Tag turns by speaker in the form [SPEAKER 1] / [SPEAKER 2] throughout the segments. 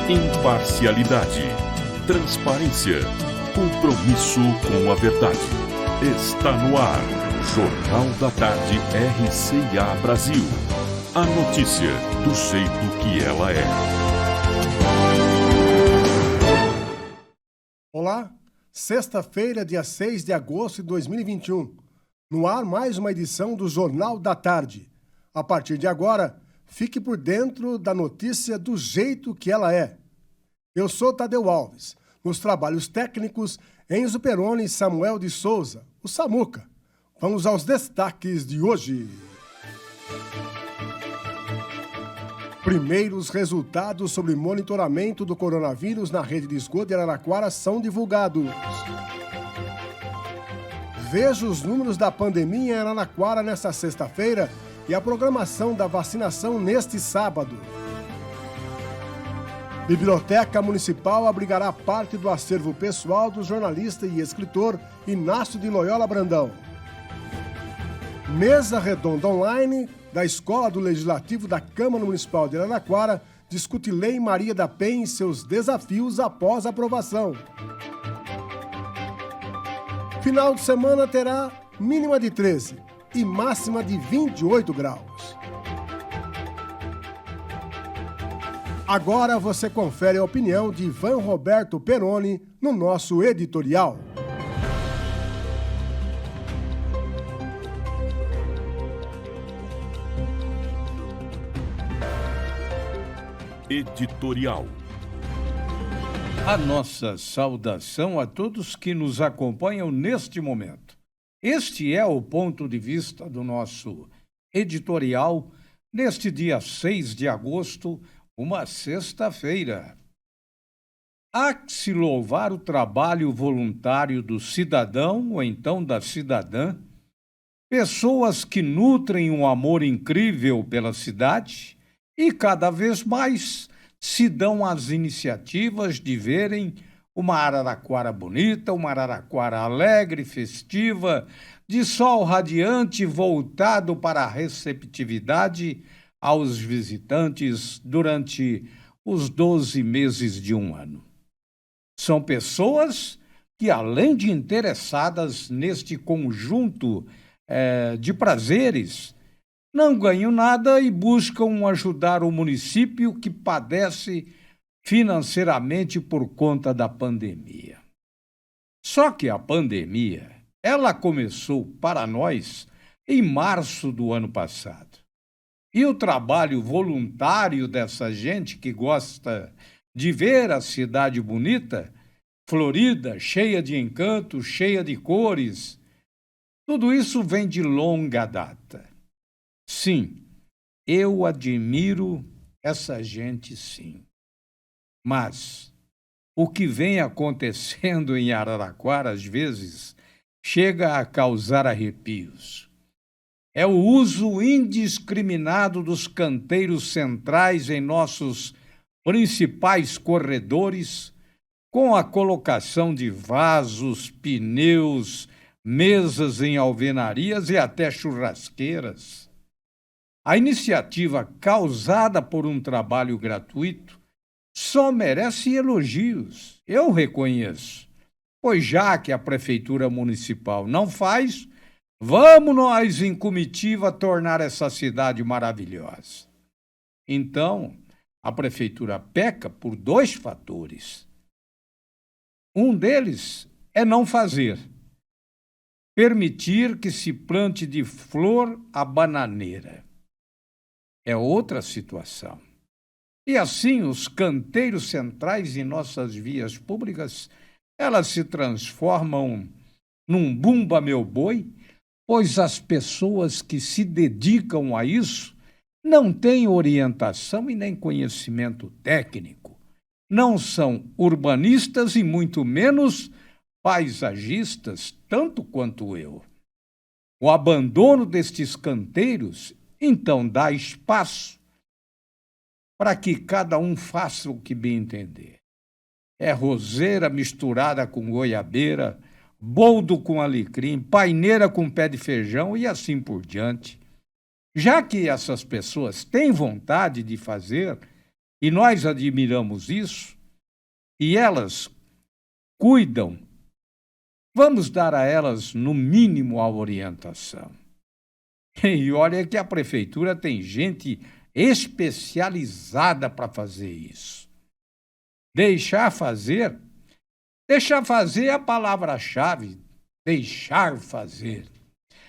[SPEAKER 1] Imparcialidade, transparência, compromisso com a verdade. Está no ar, Jornal da Tarde RCA Brasil. A notícia do jeito que ela é.
[SPEAKER 2] Olá, sexta-feira, dia 6 de agosto de 2021. No ar, mais uma edição do Jornal da Tarde. A partir de agora, fique por dentro da notícia do jeito que ela é. Eu sou Tadeu Alves. Nos trabalhos técnicos, Enzo Peroni e Samuel de Souza, o Samuca. Vamos aos destaques de hoje. Primeiros resultados sobre monitoramento do coronavírus na rede de esgoto de Araraquara são divulgados. Veja os números da pandemia em Araraquara nesta sexta-feira e a programação da vacinação neste sábado. Biblioteca Municipal abrigará parte do acervo pessoal do jornalista e escritor Inácio de Loyola Brandão. Mesa redonda online da Escola do Legislativo da Câmara Municipal de Araraquara discute Lei Maria da Penha e seus desafios após aprovação. Final de semana terá mínima de 13 e máxima de 28 graus. Agora você confere a opinião de Ivan Roberto Peroni no nosso editorial.
[SPEAKER 1] Editorial.
[SPEAKER 3] A nossa saudação a todos que nos acompanham neste momento. Este é o ponto de vista do nosso editorial neste dia 6 de agosto, uma sexta-feira. Há que se louvar o trabalho voluntário do cidadão ou então da cidadã, pessoas que nutrem um amor incrível pela cidade e cada vez mais se dão às iniciativas de verem uma Araraquara bonita, uma Araraquara alegre, festiva, de sol radiante voltado para a receptividade aos visitantes durante os 12 meses de um ano. São pessoas que, além de interessadas neste conjunto de prazeres, não ganham nada e buscam ajudar o município que padece financeiramente por conta da pandemia. Só que a pandemia, ela começou para nós em março do ano passado. E o trabalho voluntário dessa gente que gosta de ver a cidade bonita, florida, cheia de encanto, cheia de cores, tudo isso vem de longa data. Sim, eu admiro essa gente, sim. Mas o que vem acontecendo em Araraquara, às vezes, chega a causar arrepios. É o uso indiscriminado dos canteiros centrais em nossos principais corredores, com a colocação de vasos, pneus, mesas em alvenarias e até churrasqueiras. A iniciativa causada por um trabalho gratuito só merece elogios, eu reconheço, pois já que a Prefeitura Municipal não faz, vamos nós em comitiva tornar essa cidade maravilhosa. Então, a Prefeitura peca por 2 fatores. Um deles é não fazer. Permitir que se plante de flor a bananeira. É outra situação. E assim, os canteiros centrais em nossas vias públicas, elas se transformam num bumba meu boi, pois as pessoas que se dedicam a isso não têm orientação e nem conhecimento técnico. Não são urbanistas e muito menos paisagistas, tanto quanto eu. O abandono destes canteiros então dá espaço para que cada um faça o que bem entender. É roseira misturada com goiabeira, boldo com alecrim, paineira com pé de feijão e assim por diante. Já que essas pessoas têm vontade de fazer, E nós admiramos isso, e elas cuidam. Vamos dar a elas, no mínimo, a orientação. E olha que a prefeitura tem gente especializada para fazer isso. Deixar fazer é a palavra-chave, deixar fazer.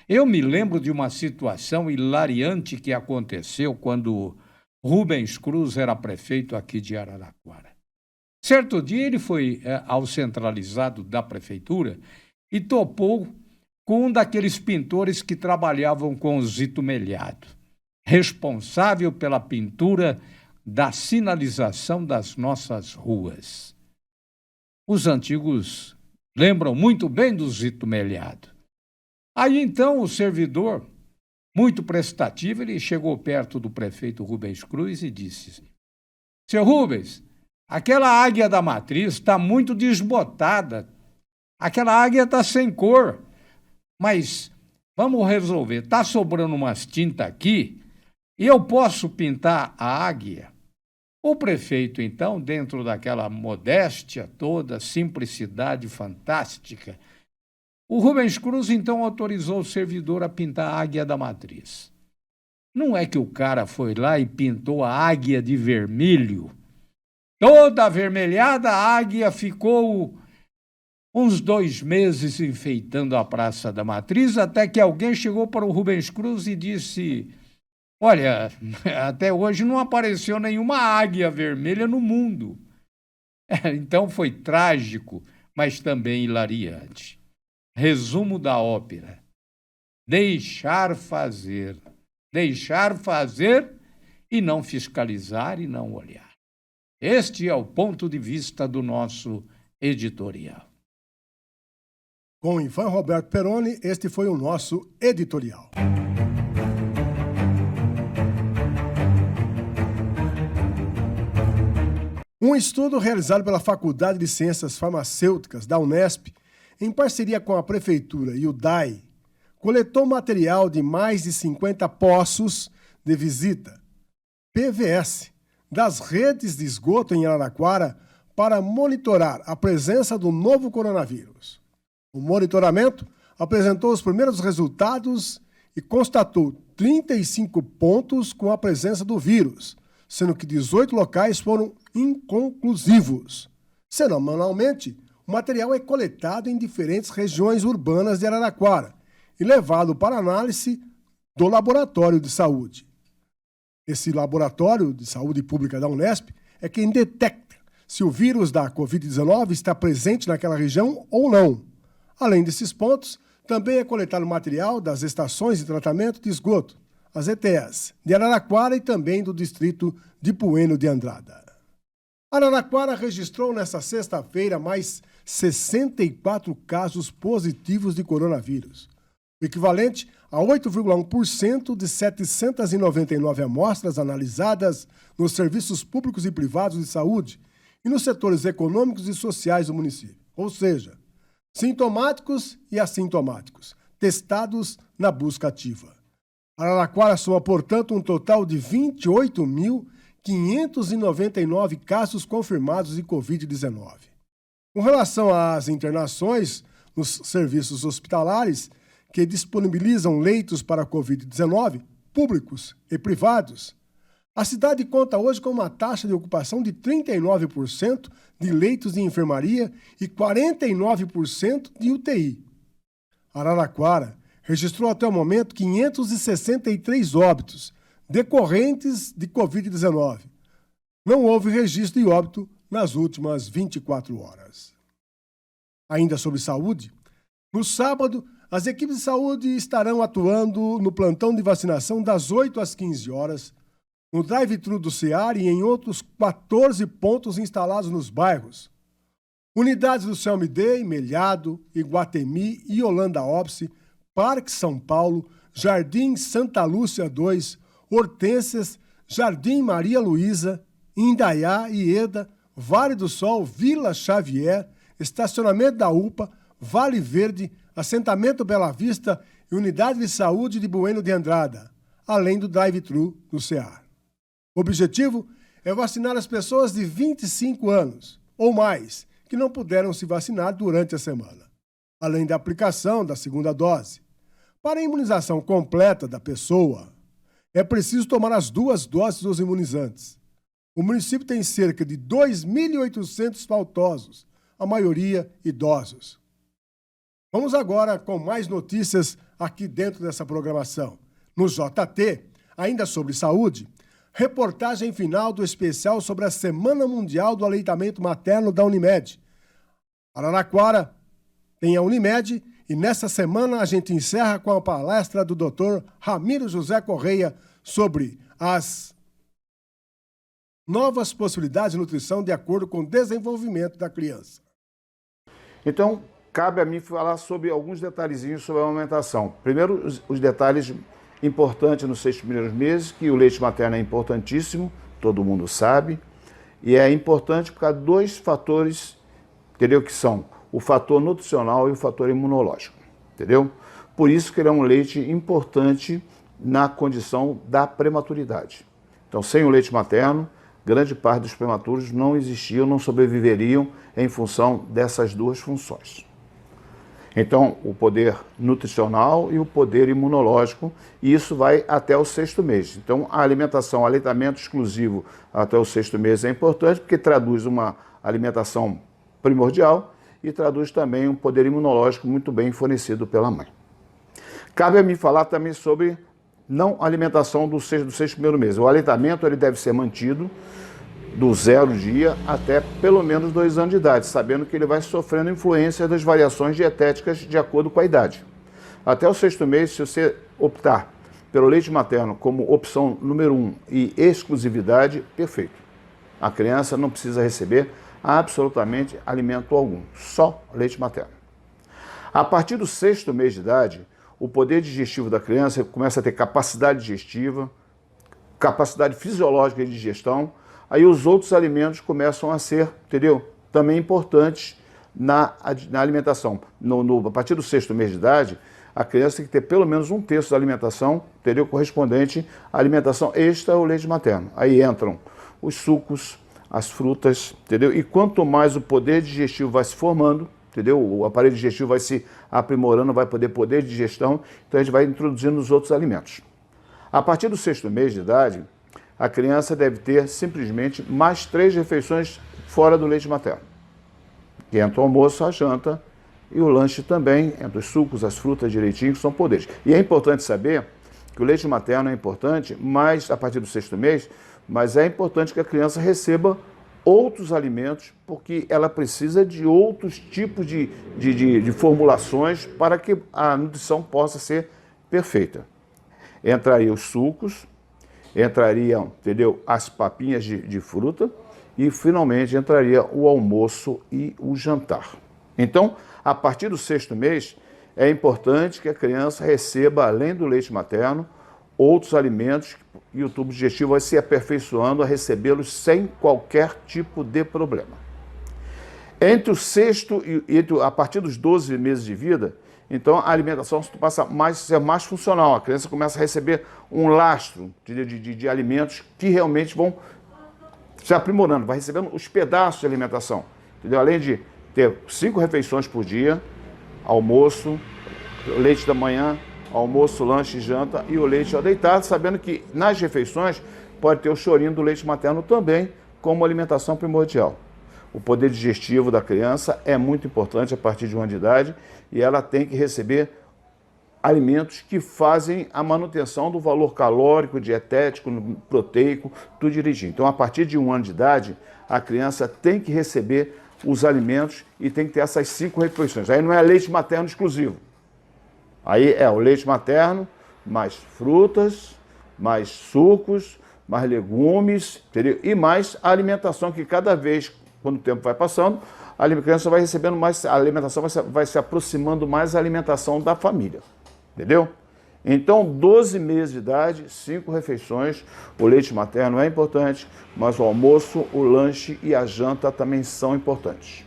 [SPEAKER 3] Eu me lembro de uma situação hilariante que aconteceu quando Rubens Cruz era prefeito aqui de Araraquara. Certo dia ele foi ao centralizado da prefeitura e topou com um daqueles pintores que trabalhavam com o Zito Melhado, responsável pela pintura da sinalização das nossas ruas. Os antigos lembram muito bem do Zito Melhado. Aí então o servidor, muito prestativo, ele chegou perto do prefeito Rubens Cruz e disse: "Seu Rubens, aquela águia da matriz está muito desbotada. Aquela águia está sem cor. Mas vamos resolver. Está sobrando umas tintas aqui e eu posso pintar a águia?" O prefeito, então, dentro daquela modéstia toda, simplicidade fantástica, o Rubens Cruz, então, autorizou o servidor a pintar a águia da matriz. Não é que o cara foi lá e pintou a águia de vermelho. Toda avermelhada, a águia ficou uns 2 meses enfeitando a Praça da Matriz, até que alguém chegou para o Rubens Cruz e disse: "Olha, até hoje não apareceu nenhuma águia vermelha no mundo." Então foi trágico, mas também hilariante. Resumo da ópera: deixar fazer e não fiscalizar e não olhar. Este é o ponto de vista do nosso editorial.
[SPEAKER 2] Com Ivan Roberto Peroni, este foi o nosso editorial. Um estudo realizado pela Faculdade de Ciências Farmacêuticas da Unesp, em parceria com a Prefeitura e o DAI, coletou material de mais de 50 poços de visita, PVS, das redes de esgoto em Araraquara para monitorar a presença do novo coronavírus. O monitoramento apresentou os primeiros resultados e constatou 35 pontos com a presença do vírus, sendo que 18 locais foram inconclusivos. Semanalmente, o material é coletado em diferentes regiões urbanas de Araraquara e levado para análise do Laboratório de Saúde. Esse Laboratório de Saúde Pública da Unesp é quem detecta se o vírus da Covid-19 está presente naquela região ou não. Além desses pontos, também é coletado material das estações de tratamento de esgoto, as ETEAs, de Araraquara e também do distrito de Bueno de Andrada. Araraquara registrou nesta sexta-feira mais 64 casos positivos de coronavírus, o equivalente a 8,1% de 799 amostras analisadas nos serviços públicos e privados de saúde e nos setores econômicos e sociais do município, ou seja, sintomáticos e assintomáticos, testados na busca ativa. Araraquara soma, portanto, um total de 28.599 casos confirmados de Covid-19. Com relação às internações nos serviços hospitalares que disponibilizam leitos para a Covid-19, públicos e privados, a cidade conta hoje com uma taxa de ocupação de 39% de leitos de enfermaria e 49% de UTI. Araraquara registrou até o momento 563 óbitos decorrentes de Covid-19. Não houve registro de óbito nas últimas 24 horas. Ainda sobre saúde, no sábado, as equipes de saúde estarão atuando no plantão de vacinação das 8 às 15 horas, no drive-thru do CEAR e em outros 14 pontos instalados nos bairros. Unidades do CELMIDEI, Melhado, Iguatemi e Holanda Óbice, Parque São Paulo, Jardim Santa Lúcia 2, Hortências, Jardim Maria Luísa, Indaiá, Ieda, Vale do Sol, Vila Xavier, Estacionamento da UPA, Vale Verde, Assentamento Bela Vista e Unidade de Saúde de Bueno de Andrada, além do drive-thru do CEAR. O objetivo é vacinar as pessoas de 25 anos ou mais que não puderam se vacinar durante a semana, além da aplicação da segunda dose. Para a imunização completa da pessoa, é preciso tomar as 2 doses dos imunizantes. O município tem cerca de 2.800 faltosos, a maioria idosos. Vamos agora com mais notícias aqui dentro dessa programação. No JT, ainda sobre saúde, reportagem final do especial sobre a Semana Mundial do Aleitamento Materno da Unimed. Araraquara tem a Unimed e nessa semana a gente encerra com a palestra do Dr. Ramiro José Correia sobre as novas possibilidades de nutrição de acordo com o desenvolvimento da criança.
[SPEAKER 4] Então, cabe a mim falar sobre alguns detalhezinhos sobre a amamentação. Primeiro, os detalhes importantes nos 6 primeiros meses, que o leite materno é importantíssimo, todo mundo sabe, e é importante por causa de 2 fatores, entendeu? Que são o fator nutricional e o fator imunológico, entendeu? Por isso que ele é um leite importante na condição da prematuridade. Então, sem o leite materno, grande parte dos prematuros não existiam, não sobreviveriam em função dessas 2 funções. Então, o poder nutricional e o poder imunológico, e isso vai até o 6º mês. Então, a alimentação, o aleitamento exclusivo até o 6º mês é importante, porque traduz uma alimentação primordial e traduz também um poder imunológico muito bem fornecido pela mãe. Cabe a mim falar também sobre não alimentação do 6º primeiro mês. O aleitamento ele deve ser mantido do 0 dia até pelo menos 2 anos de idade, sabendo que ele vai sofrendo influência das variações dietéticas de acordo com a idade. Até o 6º mês, se você optar pelo leite materno como opção número 1 e exclusividade, perfeito. A criança não precisa receber absolutamente alimento algum, só leite materno. A partir do 6º mês de idade, o poder digestivo da criança começa a ter capacidade digestiva, capacidade fisiológica de digestão, aí os outros alimentos começam a ser, entendeu? Também importantes na alimentação. A partir do 6º mês de idade, a criança tem que ter pelo menos 1/3 da alimentação, entendeu? Correspondente à alimentação extra ao leite materno. Aí entram os sucos, as frutas, entendeu? E quanto mais o poder digestivo vai se formando, entendeu? O aparelho digestivo vai se aprimorando, vai poder de digestão, então a gente vai introduzindo os outros alimentos. A partir do 6º mês de idade, a criança deve ter simplesmente mais 3 refeições fora do leite materno. Que entra o almoço, a janta e o lanche também, entre os sucos, as frutas direitinho, que são poderes. E é importante saber que o leite materno é importante, mas a partir do 6º mês, mas é importante que a criança receba outros alimentos, porque ela precisa de outros tipos de formulações para que a nutrição possa ser perfeita. Entraria os sucos, entrariam, entendeu, as papinhas de fruta e, finalmente, entraria o almoço e o jantar. Então, a partir do 6º mês, é importante que a criança receba, além do leite materno, outros alimentos e o tubo digestivo vai se aperfeiçoando a recebê-los sem qualquer tipo de problema. Entre o 6º e a partir dos 12 meses de vida, então a alimentação passa a ser mais funcional. A criança começa a receber um lastro de alimentos que realmente vão se aprimorando, vai recebendo os pedaços de alimentação. Entendeu? Além de ter 5 refeições por dia, almoço, leite da manhã, almoço, lanche e janta e o leite ao deitar, sabendo que nas refeições pode ter o chorinho do leite materno também como alimentação primordial. O poder digestivo da criança é muito importante a partir de 1 ano de idade e ela tem que receber alimentos que fazem a manutenção do valor calórico, dietético, proteico, tudo direitinho. Então, a partir de 1 ano de idade, a criança tem que receber os alimentos e tem que ter essas 5 refeições. Aí não é leite materno exclusivo. Aí é o leite materno, mais frutas, mais sucos, mais legumes, entendeu? E mais a alimentação que cada vez, quando o tempo vai passando, a criança vai recebendo mais, a alimentação vai se aproximando mais da alimentação da família, entendeu? Então, 12 meses de idade, 5 refeições, o leite materno é importante, mas o almoço, o lanche e a janta também são importantes.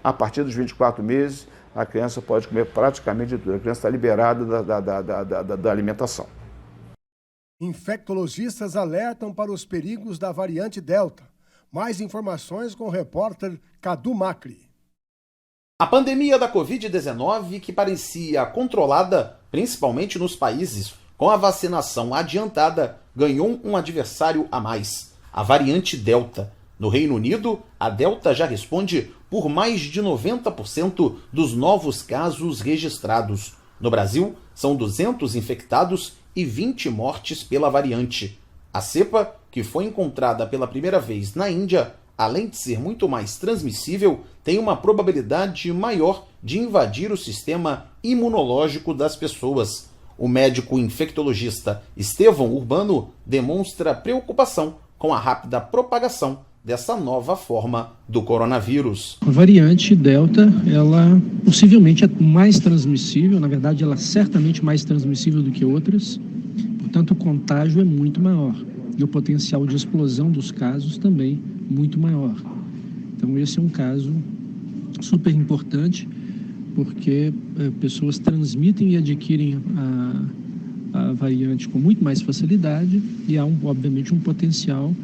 [SPEAKER 4] A partir dos 24 meses, a criança pode comer praticamente tudo, a criança está liberada da alimentação.
[SPEAKER 2] Infectologistas alertam para os perigos da variante Delta. Mais informações com o repórter Cadu Macri.
[SPEAKER 5] A pandemia da Covid-19, que parecia controlada, principalmente nos países com a vacinação adiantada, ganhou um adversário a mais, a variante Delta. No Reino Unido, a Delta já responde por mais de 90% dos novos casos registrados. No Brasil, são 200 infectados e 20 mortes pela variante. A cepa, que foi encontrada pela primeira vez na Índia, além de ser muito mais transmissível, tem uma probabilidade maior de invadir o sistema imunológico das pessoas. O médico infectologista Estevão Urbano demonstra preocupação com a rápida propagação dessa nova forma do coronavírus.
[SPEAKER 6] A variante Delta, ela possivelmente é mais transmissível, na verdade ela é certamente mais transmissível do que outras, portanto o contágio é muito maior e o potencial de explosão dos casos também muito maior. Então esse é um caso super importante, porque pessoas transmitem e adquirem a variante com muito mais facilidade e há obviamente um potencial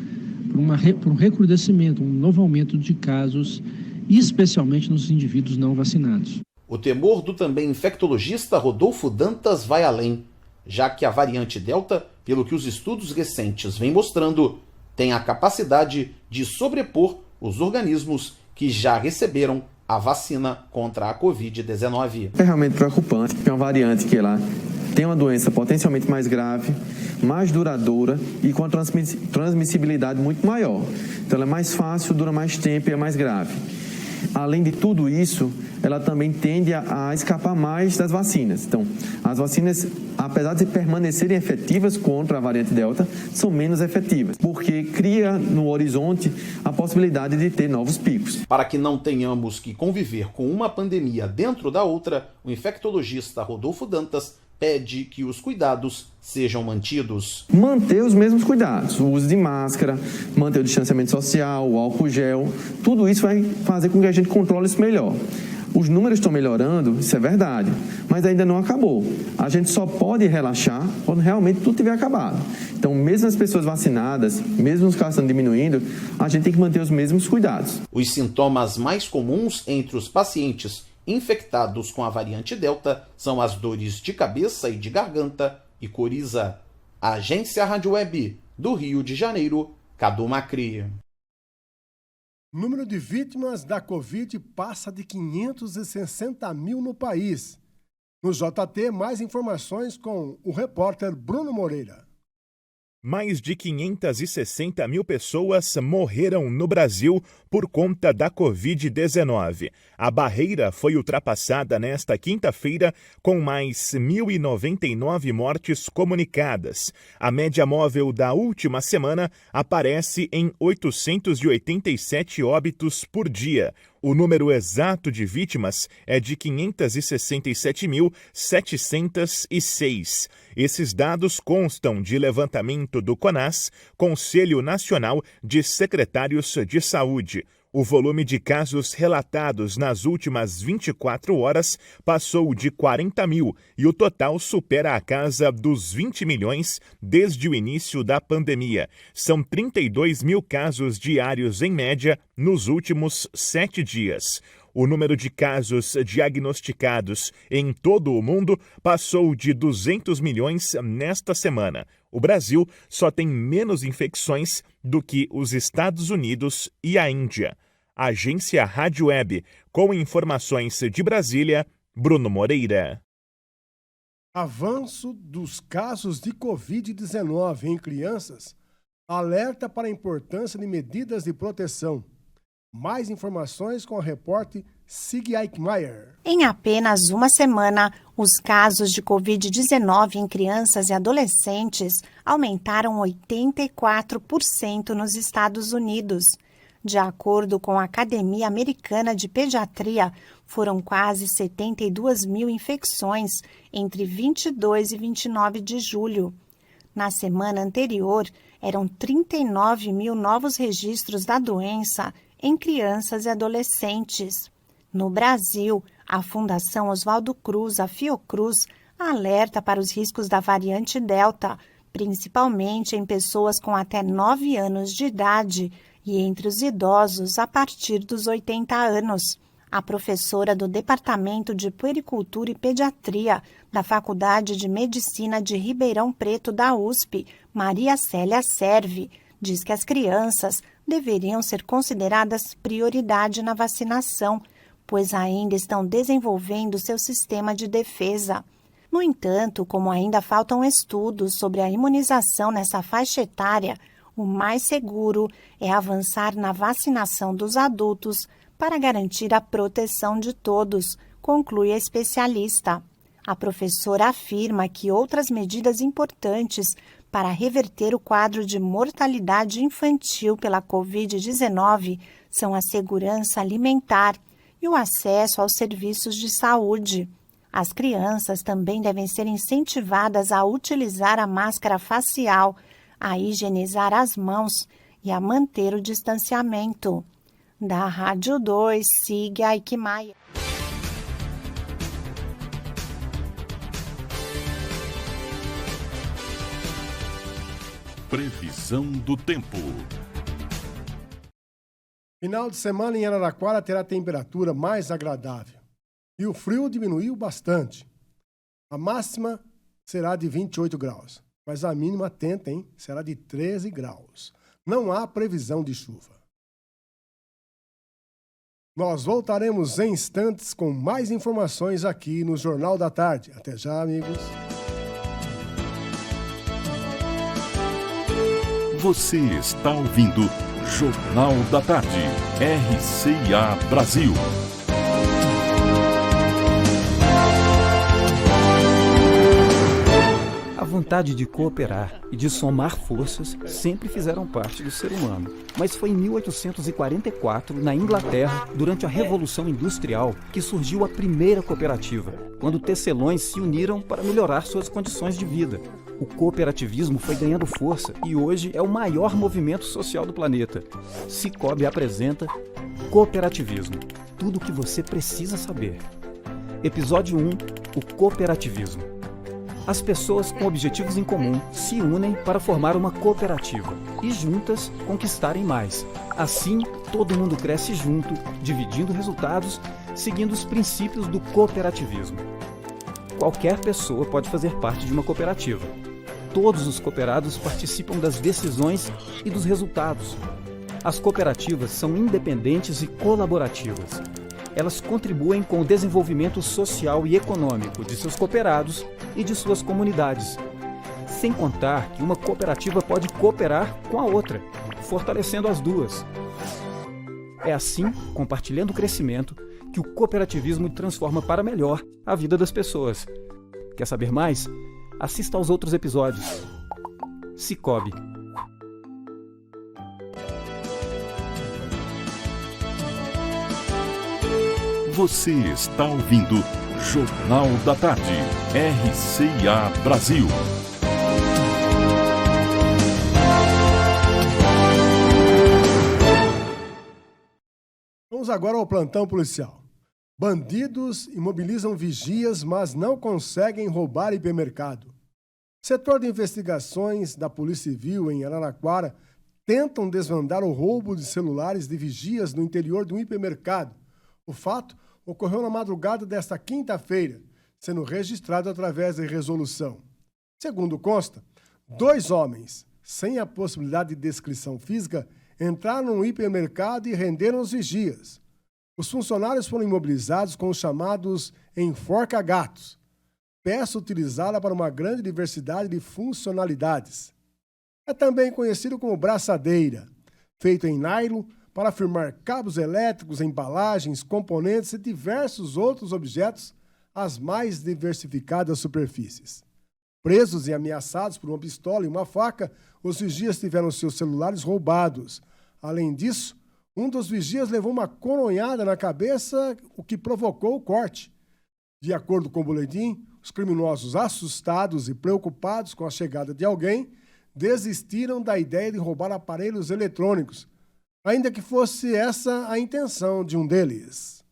[SPEAKER 6] para um recrudescimento, um novo aumento de casos, especialmente nos indivíduos não vacinados.
[SPEAKER 5] O temor do também infectologista Rodolfo Dantas vai além, já que a variante Delta, pelo que os estudos recentes vêm mostrando, tem a capacidade de sobrepor os organismos que já receberam a vacina contra a Covid-19.
[SPEAKER 7] É realmente preocupante, porque é uma variante que ela tem uma doença potencialmente mais grave, mais duradoura e com a transmissibilidade muito maior. Então ela é mais fácil, dura mais tempo e é mais grave. Além de tudo isso, ela também tende a escapar mais das vacinas. Então, as vacinas, apesar de permanecerem efetivas contra a variante Delta, são menos efetivas, porque cria no horizonte a possibilidade de ter novos picos.
[SPEAKER 5] Para que não tenhamos que conviver com uma pandemia dentro da outra, o infectologista Rodolfo Dantas pede que os cuidados sejam mantidos.
[SPEAKER 7] Manter os mesmos cuidados, o uso de máscara, manter o distanciamento social, o álcool gel, tudo isso vai fazer com que a gente controle isso melhor. Os números estão melhorando, isso é verdade, mas ainda não acabou. A gente só pode relaxar quando realmente tudo tiver acabado. Então, mesmo as pessoas vacinadas, mesmo os casos estão diminuindo, a gente tem que manter os mesmos cuidados.
[SPEAKER 5] Os sintomas mais comuns entre os pacientes infectados com a variante Delta são as dores de cabeça e de garganta e coriza. A Agência Rádio Web do Rio de Janeiro, Cadu Macri.
[SPEAKER 2] O número de vítimas da Covid passa de 560 mil no país. No JT, mais informações com o repórter Bruno Moreira.
[SPEAKER 8] Mais de 560 mil pessoas morreram no Brasil por conta da Covid-19. A barreira foi ultrapassada nesta quinta-feira, com mais 1.099 mortes comunicadas. A média móvel da última semana aparece em 887 óbitos por dia. O número exato de vítimas é de 567.706. Esses dados constam de levantamento do CONAS, Conselho Nacional de Secretários de Saúde. O volume de casos relatados nas últimas 24 horas passou de 40 mil e o total supera a casa dos 20 milhões desde o início da pandemia. São 32 mil casos diários em média nos últimos 7 dias. O número de casos diagnosticados em todo o mundo passou de 200 milhões nesta semana. O Brasil só tem menos infecções do que os Estados Unidos e a Índia. Agência Rádio Web, com informações de Brasília, Bruno Moreira.
[SPEAKER 2] Avanço dos casos de Covid-19 em crianças alerta para a importância de medidas de proteção. Mais informações com a repórter Sig Eichmeier.
[SPEAKER 9] Em apenas uma semana, os casos de Covid-19 em crianças e adolescentes aumentaram 84% nos Estados Unidos. De acordo com a Academia Americana de Pediatria, foram quase 72 mil infecções entre 22 e 29 de julho. Na semana anterior, eram 39 mil novos registros da doença em crianças e adolescentes. No Brasil, a Fundação Oswaldo Cruz, a Fiocruz, alerta para os riscos da variante Delta, principalmente em pessoas com até 9 anos de idade e entre os idosos a partir dos 80 anos. A professora do Departamento de Puericultura e Pediatria da Faculdade de Medicina de Ribeirão Preto da USP, Maria Célia Serve, diz que as crianças deveriam ser consideradas prioridade na vacinação, pois ainda estão desenvolvendo seu sistema de defesa. No entanto, como ainda faltam estudos sobre a imunização nessa faixa etária, o mais seguro é avançar na vacinação dos adultos para garantir a proteção de todos, conclui a especialista. A professora afirma que outras medidas importantes para reverter o quadro de mortalidade infantil pela Covid-19 são a segurança alimentar e o acesso aos serviços de saúde. As crianças também devem ser incentivadas a utilizar a máscara facial, a higienizar as mãos e a manter o distanciamento. Da Rádio 2, siga a Ike Maia.
[SPEAKER 1] Previsão do tempo.
[SPEAKER 2] Final de semana em Araraquara terá temperatura mais agradável. E o frio diminuiu bastante. A máxima será de 28 graus, mas a mínima será de 13 graus. Não há previsão de chuva. Nós voltaremos em instantes com mais informações aqui no Jornal da Tarde. Até já, amigos.
[SPEAKER 1] Você está ouvindo Jornal da Tarde, RCA Brasil.
[SPEAKER 10] A vontade de cooperar e de somar forças sempre fizeram parte do ser humano. Mas foi em 1844, na Inglaterra, durante a Revolução Industrial, que surgiu a primeira cooperativa, quando tecelões se uniram para melhorar suas condições de vida. O cooperativismo foi ganhando força e hoje é o maior movimento social do planeta. Cicobi apresenta Cooperativismo. Tudo o que você precisa saber. Episódio 1. O cooperativismo. As pessoas com objetivos em comum se unem para formar uma cooperativa e juntas conquistarem mais. Assim, todo mundo cresce junto, dividindo resultados, seguindo os princípios do cooperativismo. Qualquer pessoa pode fazer parte de uma cooperativa. Todos os cooperados participam das decisões e dos resultados. As cooperativas são independentes e colaborativas. Elas contribuem com o desenvolvimento social e econômico de seus cooperados e de suas comunidades. Sem contar que uma cooperativa pode cooperar com a outra, fortalecendo as duas. É assim, compartilhando o crescimento, que o cooperativismo transforma para melhor a vida das pessoas. Quer saber mais? Assista aos outros episódios. Cicobi.
[SPEAKER 1] Você está ouvindo Jornal da Tarde, RCA Brasil.
[SPEAKER 2] Vamos agora ao plantão policial. Bandidos imobilizam vigias, mas não conseguem roubar hipermercado. Setor de investigações da Polícia Civil em Araraquara tentam desvendar o roubo de celulares de vigias no interior de um hipermercado. O fato ocorreu na madrugada desta quinta-feira, sendo registrado através de resolução. Segundo consta, 2 homens, sem a possibilidade de descrição física, entraram no hipermercado e renderam os vigias. Os funcionários foram imobilizados com os chamados enforca-gatos, peça utilizada para uma grande diversidade de funcionalidades. É também conhecido como braçadeira, feito em nylon para firmar cabos elétricos, embalagens, componentes e diversos outros objetos às mais diversificadas superfícies. Presos e ameaçados por uma pistola e uma faca, os vigias tiveram seus celulares roubados. Além disso, um dos vigias levou uma coronhada na cabeça, o que provocou o corte. De acordo com o boletim, os criminosos, assustados e preocupados com a chegada de alguém, desistiram da ideia de roubar aparelhos eletrônicos, ainda que fosse essa a intenção de um deles.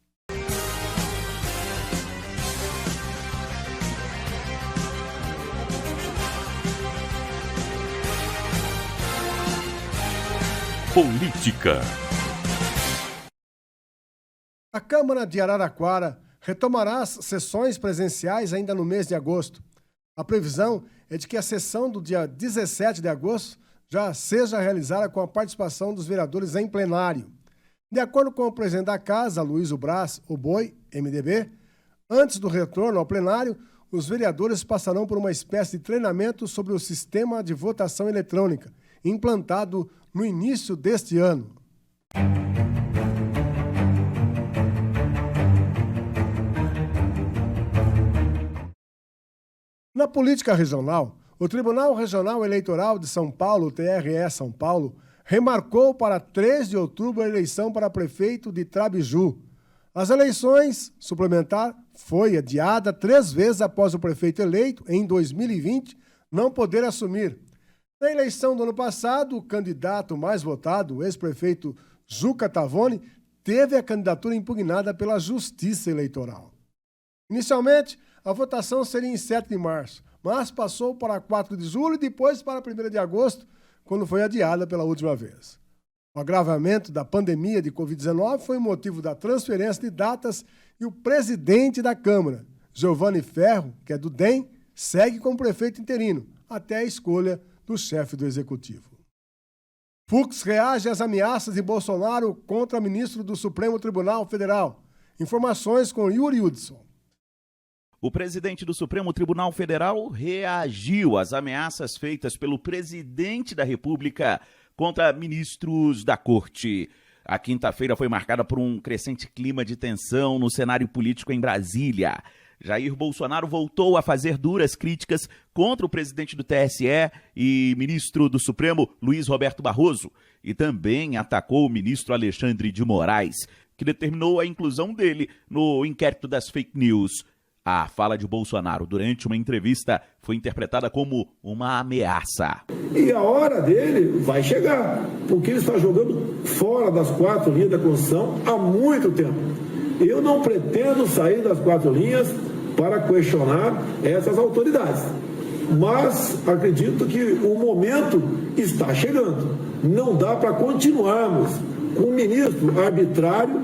[SPEAKER 1] Política.
[SPEAKER 2] A Câmara de Araraquara retomará as sessões presenciais ainda no mês de agosto. A previsão é de que a sessão do dia 17 de agosto já seja realizada com a participação dos vereadores em plenário. De acordo com o presidente da Casa, Luiz Braz, o Boi, MDB, antes do retorno ao plenário, os vereadores passarão por uma espécie de treinamento sobre o sistema de votação eletrônica, implantado no início deste ano. Na política regional, o Tribunal Regional Eleitoral de São Paulo, TRE São Paulo, remarcou para 3 de outubro a eleição para prefeito de Trabiju. As eleições suplementar foi adiada 3 vezes após o prefeito eleito, em 2020, não poder assumir. Na eleição do ano passado, o candidato mais votado, o ex-prefeito Juca Tavoni, teve a candidatura impugnada pela Justiça Eleitoral. Inicialmente, a votação seria em 7 de março, mas passou para 4 de julho e depois para 1º de agosto, quando foi adiada pela última vez. O agravamento da pandemia de Covid-19 foi o motivo da transferência de datas e o presidente da Câmara, Giovanni Ferro, que é do DEM, segue como prefeito interino, até a escolha do chefe do Executivo. Fux reage às ameaças de Bolsonaro contra ministro do Supremo Tribunal Federal. Informações com Yuri Hudson.
[SPEAKER 11] O presidente do Supremo Tribunal Federal reagiu às ameaças feitas pelo presidente da República contra ministros da Corte. A quinta-feira foi marcada por um crescente clima de tensão no cenário político em Brasília. Jair Bolsonaro voltou a fazer duras críticas contra o presidente do TSE e ministro do Supremo, Luiz Roberto Barroso, e também atacou o ministro Alexandre de Moraes, que determinou a inclusão dele no inquérito das fake news. A fala de Bolsonaro durante uma entrevista foi interpretada como uma ameaça.
[SPEAKER 12] E a hora dele vai chegar, porque ele está jogando fora das 4 linhas da Constituição há muito tempo. Eu não pretendo sair das 4 linhas para questionar essas autoridades. Mas acredito que o momento está chegando. Não dá para continuarmos com um ministro arbitrário,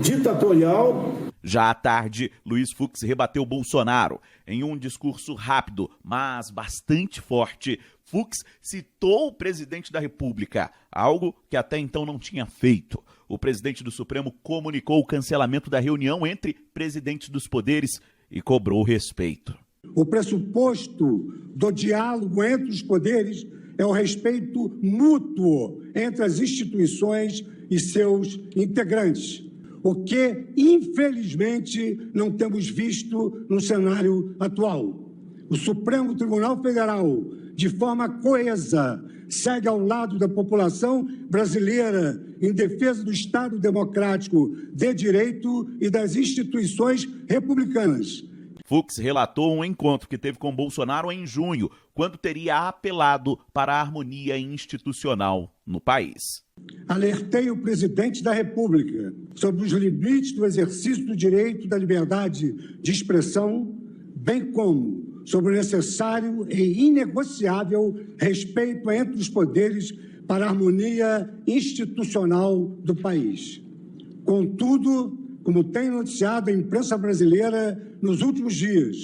[SPEAKER 12] ditatorial.
[SPEAKER 11] Já à tarde, Luiz Fux rebateu Bolsonaro. Em um discurso rápido, mas bastante forte, Fux citou o presidente da República, algo que até então não tinha feito. O presidente do Supremo comunicou o cancelamento da reunião entre presidentes dos poderes e cobrou respeito.
[SPEAKER 13] O pressuposto do diálogo entre os poderes é o respeito mútuo entre as instituições e seus integrantes, o que, infelizmente, não temos visto no cenário atual. O Supremo Tribunal Federal, de forma coesa, segue ao lado da população brasileira em defesa do Estado democrático de direito e das instituições republicanas.
[SPEAKER 11] Fux relatou um encontro que teve com Bolsonaro em junho, quando teria apelado para a harmonia institucional no país.
[SPEAKER 13] Alertei o presidente da República sobre os limites do exercício do direito da liberdade de expressão, bem como sobre o necessário e inegociável respeito entre os poderes para a harmonia institucional do país. Contudo, como tem noticiado a imprensa brasileira nos últimos dias,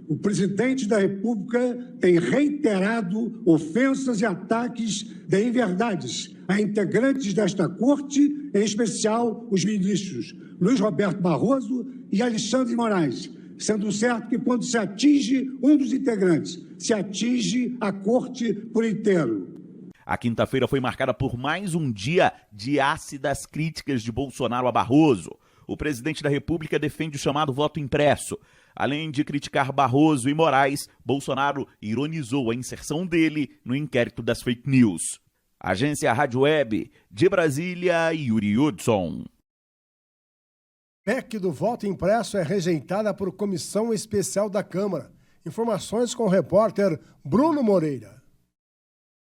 [SPEAKER 13] o presidente da República tem reiterado ofensas e ataques de inverdades a integrantes desta corte, em especial os ministros Luiz Roberto Barroso e Alexandre de Moraes, sendo certo que quando se atinge um dos integrantes, se atinge a corte por inteiro.
[SPEAKER 11] A quinta-feira foi marcada por mais um dia de ácidas críticas de Bolsonaro a Barroso. O presidente da República defende o chamado voto impresso. Além de criticar Barroso e Moraes, Bolsonaro ironizou a inserção dele no inquérito das fake news. Agência Rádio Web, de Brasília, Yuri Hudson.
[SPEAKER 2] PEC do voto impresso é rejeitada por comissão especial da Câmara. Informações com o repórter Bruno Moreira.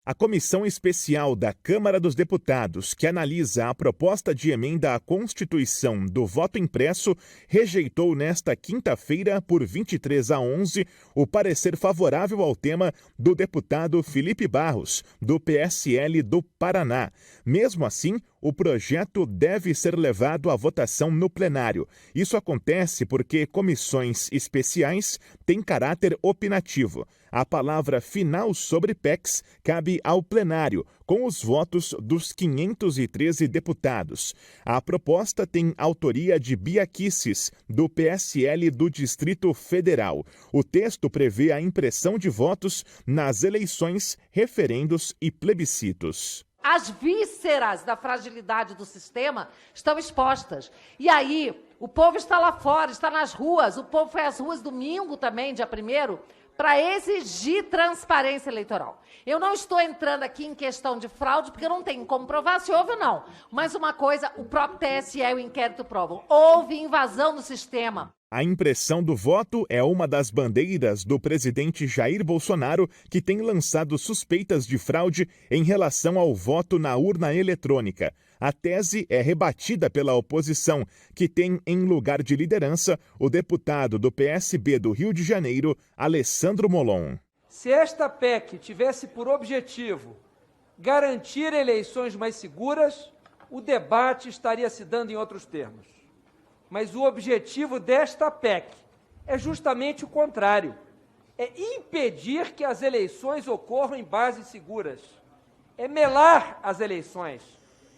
[SPEAKER 8] A Comissão Especial da Câmara dos Deputados, que analisa a proposta de emenda à Constituição do voto impresso, rejeitou nesta quinta-feira, por 23-11, o parecer favorável ao tema do deputado Felipe Barros, do PSL do Paraná. Mesmo assim, o projeto deve ser levado à votação no plenário. Isso acontece porque comissões especiais têm caráter opinativo. A palavra final sobre PECs cabe ao plenário, com os votos dos 513 deputados. A proposta tem autoria de Bia Kicis, do PSL do Distrito Federal. O texto prevê a impressão de votos nas eleições, referendos e plebiscitos.
[SPEAKER 14] As vísceras da fragilidade do sistema estão expostas. E aí, o povo está lá fora, está nas ruas. O povo foi às ruas domingo também, dia 1º, para exigir transparência eleitoral. Eu não estou entrando aqui em questão de fraude, porque eu não tenho como provar se houve ou não. Mas uma coisa, o próprio TSE e o inquérito provam. Houve invasão no sistema.
[SPEAKER 8] A impressão do voto é uma das bandeiras do presidente Jair Bolsonaro, que tem lançado suspeitas de fraude em relação ao voto na urna eletrônica. A tese é rebatida pela oposição, que tem em lugar de liderança o deputado do PSB do Rio de Janeiro, Alessandro Molon.
[SPEAKER 15] Se esta PEC tivesse por objetivo garantir eleições mais seguras, o debate estaria se dando em outros termos. Mas o objetivo desta PEC é justamente o contrário. É impedir que as eleições ocorram em bases seguras. É melar as eleições.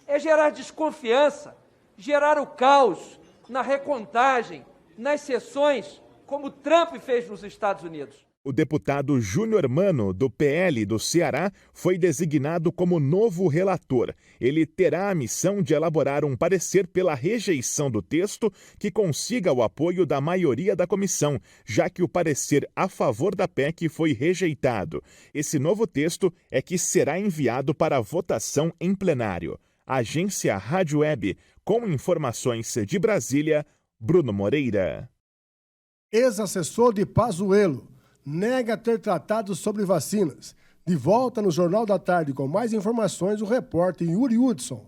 [SPEAKER 15] É gerar desconfiança, gerar o caos na recontagem, nas sessões, como Trump fez nos Estados Unidos.
[SPEAKER 8] O deputado Júnior Mano, do PL do Ceará, foi designado como novo relator. Ele terá a missão de elaborar um parecer pela rejeição do texto que consiga o apoio da maioria da comissão, já que o parecer a favor da PEC foi rejeitado. Esse novo texto é que será enviado para votação em plenário. Agência Rádio Web, com informações de Brasília, Bruno Moreira.
[SPEAKER 2] Ex-assessor de Pazuello nega ter tratado sobre vacinas. De volta no Jornal da Tarde com mais informações, o repórter Yuri Hudson.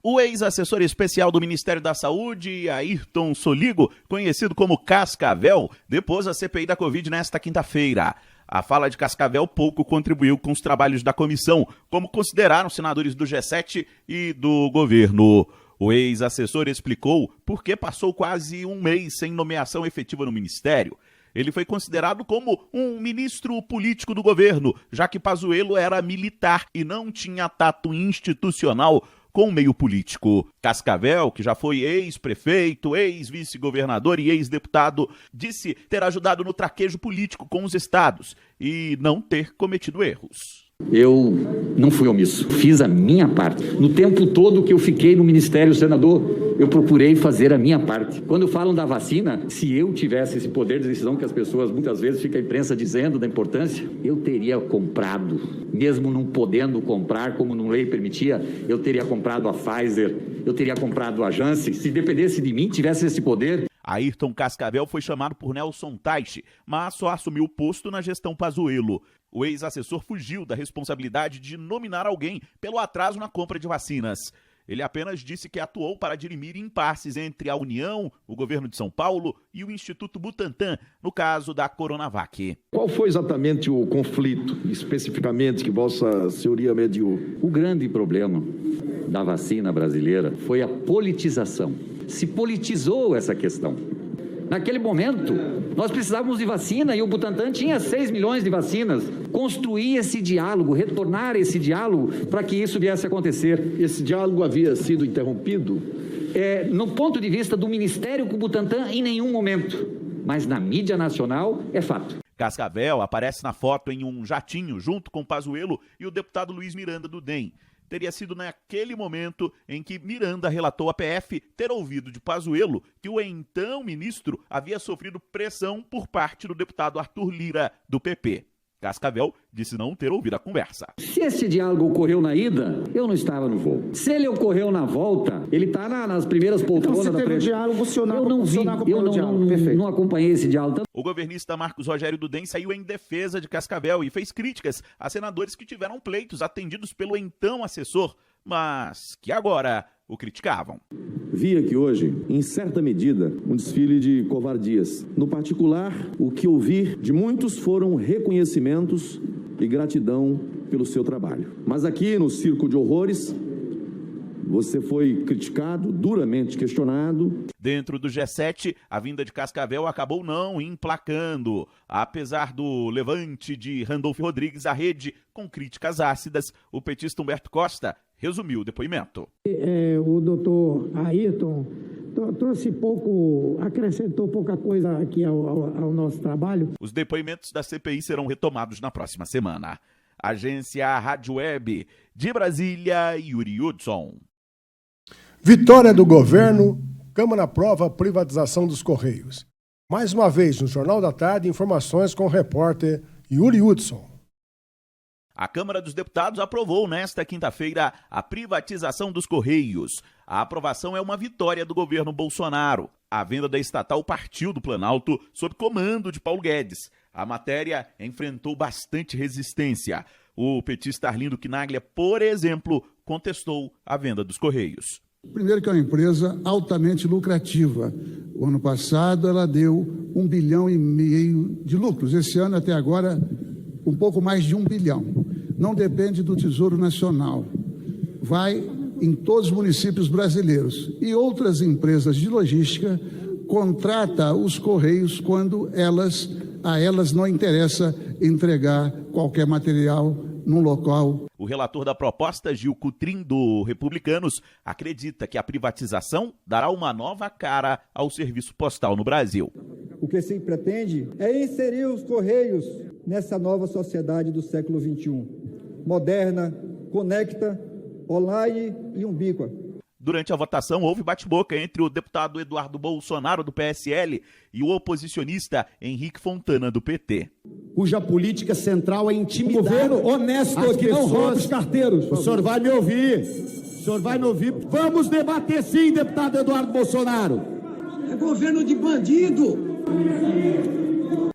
[SPEAKER 11] O ex-assessor especial do Ministério da Saúde, Ayrton Soligo, conhecido como Cascavel, depôs a CPI da Covid nesta quinta-feira. A fala de Cascavel pouco contribuiu com os trabalhos da comissão, como consideraram senadores do G7 e do governo. O ex-assessor explicou por que passou quase um mês sem nomeação efetiva no Ministério. Ele foi considerado como um ministro político do governo, já que Pazuello era militar e não tinha tato institucional com o meio político. Cascavel, que já foi ex-prefeito, ex-vice-governador e ex-deputado, disse ter ajudado no traquejo político com os estados e não ter cometido erros.
[SPEAKER 16] Eu não fui omisso, fiz a minha parte. No tempo todo que eu fiquei no Ministério, senador, eu procurei fazer a minha parte. Quando falam da vacina, se eu tivesse esse poder de decisão que as pessoas muitas vezes fica a imprensa dizendo da importância, eu teria comprado, mesmo não podendo comprar, como não lei permitia, eu teria comprado a Pfizer, eu teria comprado a Janssen. Se dependesse de mim, tivesse esse poder.
[SPEAKER 11] Ayrton Cascavel foi chamado por Nelson Teich, mas só assumiu o posto na gestão Pazuello. O ex-assessor fugiu da responsabilidade de nominar alguém pelo atraso na compra de vacinas. Ele apenas disse que atuou para dirimir impasses entre a União, o governo de São Paulo e o Instituto Butantan, no caso da Coronavac.
[SPEAKER 12] Qual foi exatamente o conflito, especificamente, que Vossa Senhoria mediou?
[SPEAKER 16] O grande problema da vacina brasileira foi a politização. Se politizou essa questão. Naquele momento, nós precisávamos de vacina e o Butantan tinha 6 milhões de vacinas. Construir esse diálogo, retornar esse diálogo para que isso viesse a acontecer.
[SPEAKER 12] Esse diálogo havia sido interrompido?
[SPEAKER 16] No ponto de vista do Ministério com o Butantan, em nenhum momento. Mas na mídia nacional, é fato.
[SPEAKER 11] Cascavel aparece na foto em um jatinho junto com Pazuello e o deputado Luiz Miranda do DEM. Teria sido naquele momento em que Miranda relatou à PF ter ouvido de Pazuello que o então ministro havia sofrido pressão por parte do deputado Arthur Lira, do PP. Cascavel disse não ter ouvido a conversa.
[SPEAKER 16] Se esse diálogo ocorreu na ida, eu não estava no voo. Se ele ocorreu na volta, ele está nas primeiras poltronas da
[SPEAKER 12] diálogo,
[SPEAKER 16] eu não vi, eu não acompanhei esse diálogo.
[SPEAKER 11] O governista Marcos Rogério Dudem saiu em defesa de Cascavel e fez críticas a senadores que tiveram pleitos atendidos pelo então assessor, mas que agora o criticavam.
[SPEAKER 17] Vi aqui hoje, em certa medida, um desfile de covardias. No particular, o que ouvi de muitos foram reconhecimentos e gratidão pelo seu trabalho. Mas aqui, no circo de horrores, você foi criticado, duramente questionado.
[SPEAKER 11] Dentro do G7, a vinda de Cascavel acabou não emplacando. Apesar do levante de Randolfo Rodrigues à rede com críticas ácidas, o petista Humberto Costa resumiu o depoimento.
[SPEAKER 18] O doutor Ayrton acrescentou pouca coisa aqui ao nosso trabalho.
[SPEAKER 11] Os depoimentos da CPI serão retomados na próxima semana. Agência Rádio Web de Brasília, Yuri Hudson.
[SPEAKER 2] Vitória do governo, Câmara aprova a privatização dos Correios. Mais uma vez, no Jornal da Tarde, informações com o repórter Yuri Hudson.
[SPEAKER 11] A Câmara dos Deputados aprovou nesta quinta-feira a privatização dos Correios. A aprovação é uma vitória do governo Bolsonaro. A venda da estatal partiu do Planalto sob comando de Paulo Guedes. A matéria enfrentou bastante resistência. O petista Arlindo Quinaglia, por exemplo, contestou a venda dos Correios.
[SPEAKER 19] Primeiro que é uma empresa altamente lucrativa. O ano passado ela deu 1,5 bilhão de lucros. Esse ano, até agora, um pouco mais de 1 bilhão. Não depende do Tesouro Nacional. Vai em todos os municípios brasileiros. E outras empresas de logística contratam os Correios quando a elas não interessa entregar qualquer material num local.
[SPEAKER 11] O relator da proposta, Gil Cutrim, do Republicanos, acredita que a privatização dará uma nova cara ao serviço postal no Brasil.
[SPEAKER 20] O que se pretende é inserir os Correios nessa nova sociedade do século XXI. Moderna, conecta, online e umbíqua.
[SPEAKER 11] Durante a votação, houve bate-boca entre o deputado Eduardo Bolsonaro, do PSL, e o oposicionista Henrique Fontana, do PT.
[SPEAKER 21] Cuja política central é intimidar.
[SPEAKER 22] Um governo honesto que não rouba os carteiros.
[SPEAKER 21] O senhor vai me ouvir. O senhor vai me ouvir. Vamos debater sim, deputado Eduardo Bolsonaro.
[SPEAKER 22] É governo de bandido.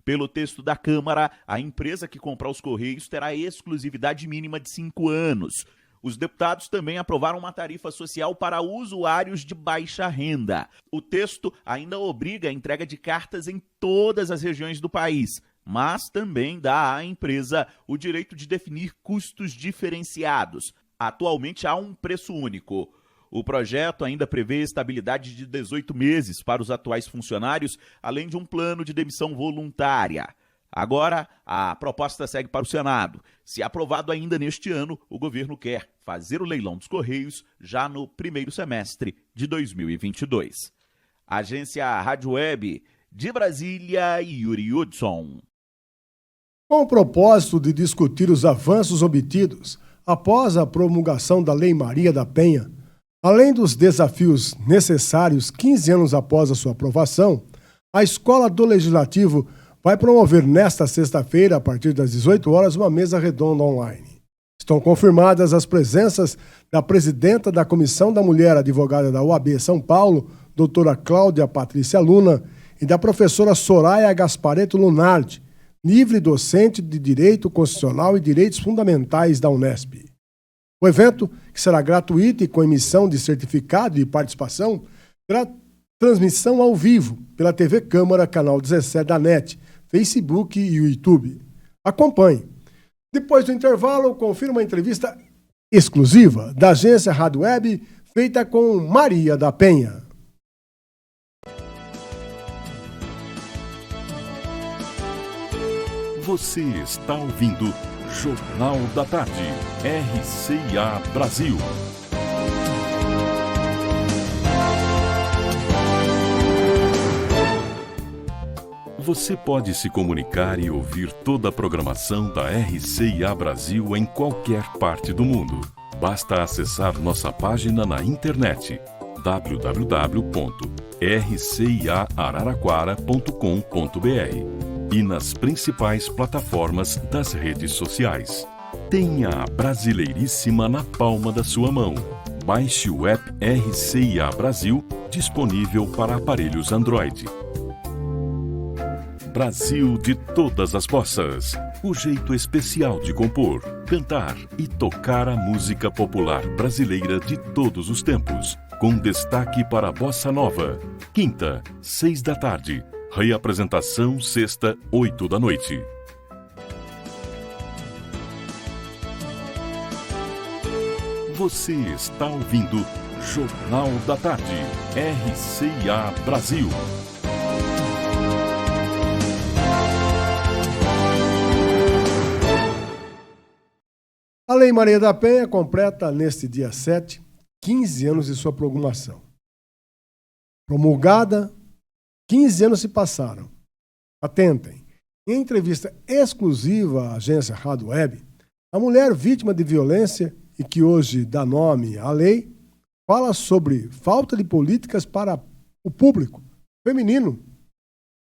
[SPEAKER 11] Pelo texto da Câmara, a empresa que comprar os Correios terá exclusividade mínima de 5 anos. Os deputados também aprovaram uma tarifa social para usuários de baixa renda. O texto ainda obriga a entrega de cartas em todas as regiões do país, mas também dá à empresa o direito de definir custos diferenciados. Atualmente há um preço único. O projeto ainda prevê estabilidade de 18 meses para os atuais funcionários, além de um plano de demissão voluntária. Agora, a proposta segue para o Senado. Se aprovado ainda neste ano, o governo quer fazer o leilão dos Correios já no primeiro semestre de 2022. Agência Rádio Web de Brasília, Yuri Hudson.
[SPEAKER 2] Com o propósito de discutir os avanços obtidos após a promulgação da Lei Maria da Penha, além dos desafios necessários 15 anos após a sua aprovação, a Escola do Legislativo vai promover nesta sexta-feira, a partir das 18 horas, uma mesa redonda online. Estão confirmadas as presenças da presidenta da Comissão da Mulher, advogada da UAB São Paulo, doutora Cláudia Patrícia Luna, e da professora Soraya Gasparetto Lunardi, livre docente de Direito Constitucional e Direitos Fundamentais da Unesp. O evento, que será gratuito e com emissão de certificado de participação, terá transmissão ao vivo pela TV Câmara, canal 17 da NET, Facebook e YouTube. Acompanhe. Depois do intervalo, confira uma entrevista exclusiva da agência Rádio Web, feita com Maria da Penha.
[SPEAKER 1] Você está ouvindo Jornal da Tarde, RCA Brasil. Você pode se comunicar e ouvir toda a programação da RCA Brasil em qualquer parte do mundo. Basta acessar nossa página na internet www.rcaararaquara.com.br e nas principais plataformas das redes sociais. Tenha a Brasileiríssima na palma da sua mão. Baixe o app RCA Brasil, disponível para aparelhos Android. Brasil de todas as bossas. O jeito especial de compor, cantar e tocar a música popular brasileira de todos os tempos. Com destaque para a Bossa Nova. Quinta, 6 da tarde. Reapresentação, sexta, 8 da noite. Você está ouvindo Jornal da Tarde, RCA Brasil.
[SPEAKER 2] A Lei Maria da Penha completa, neste dia 7, 15 anos de sua promulgação. Promulgada, 15 anos se passaram. Atentem, em entrevista exclusiva à agência Rádio Web, a mulher vítima de violência e que hoje dá nome à lei, fala sobre falta de políticas para o público feminino.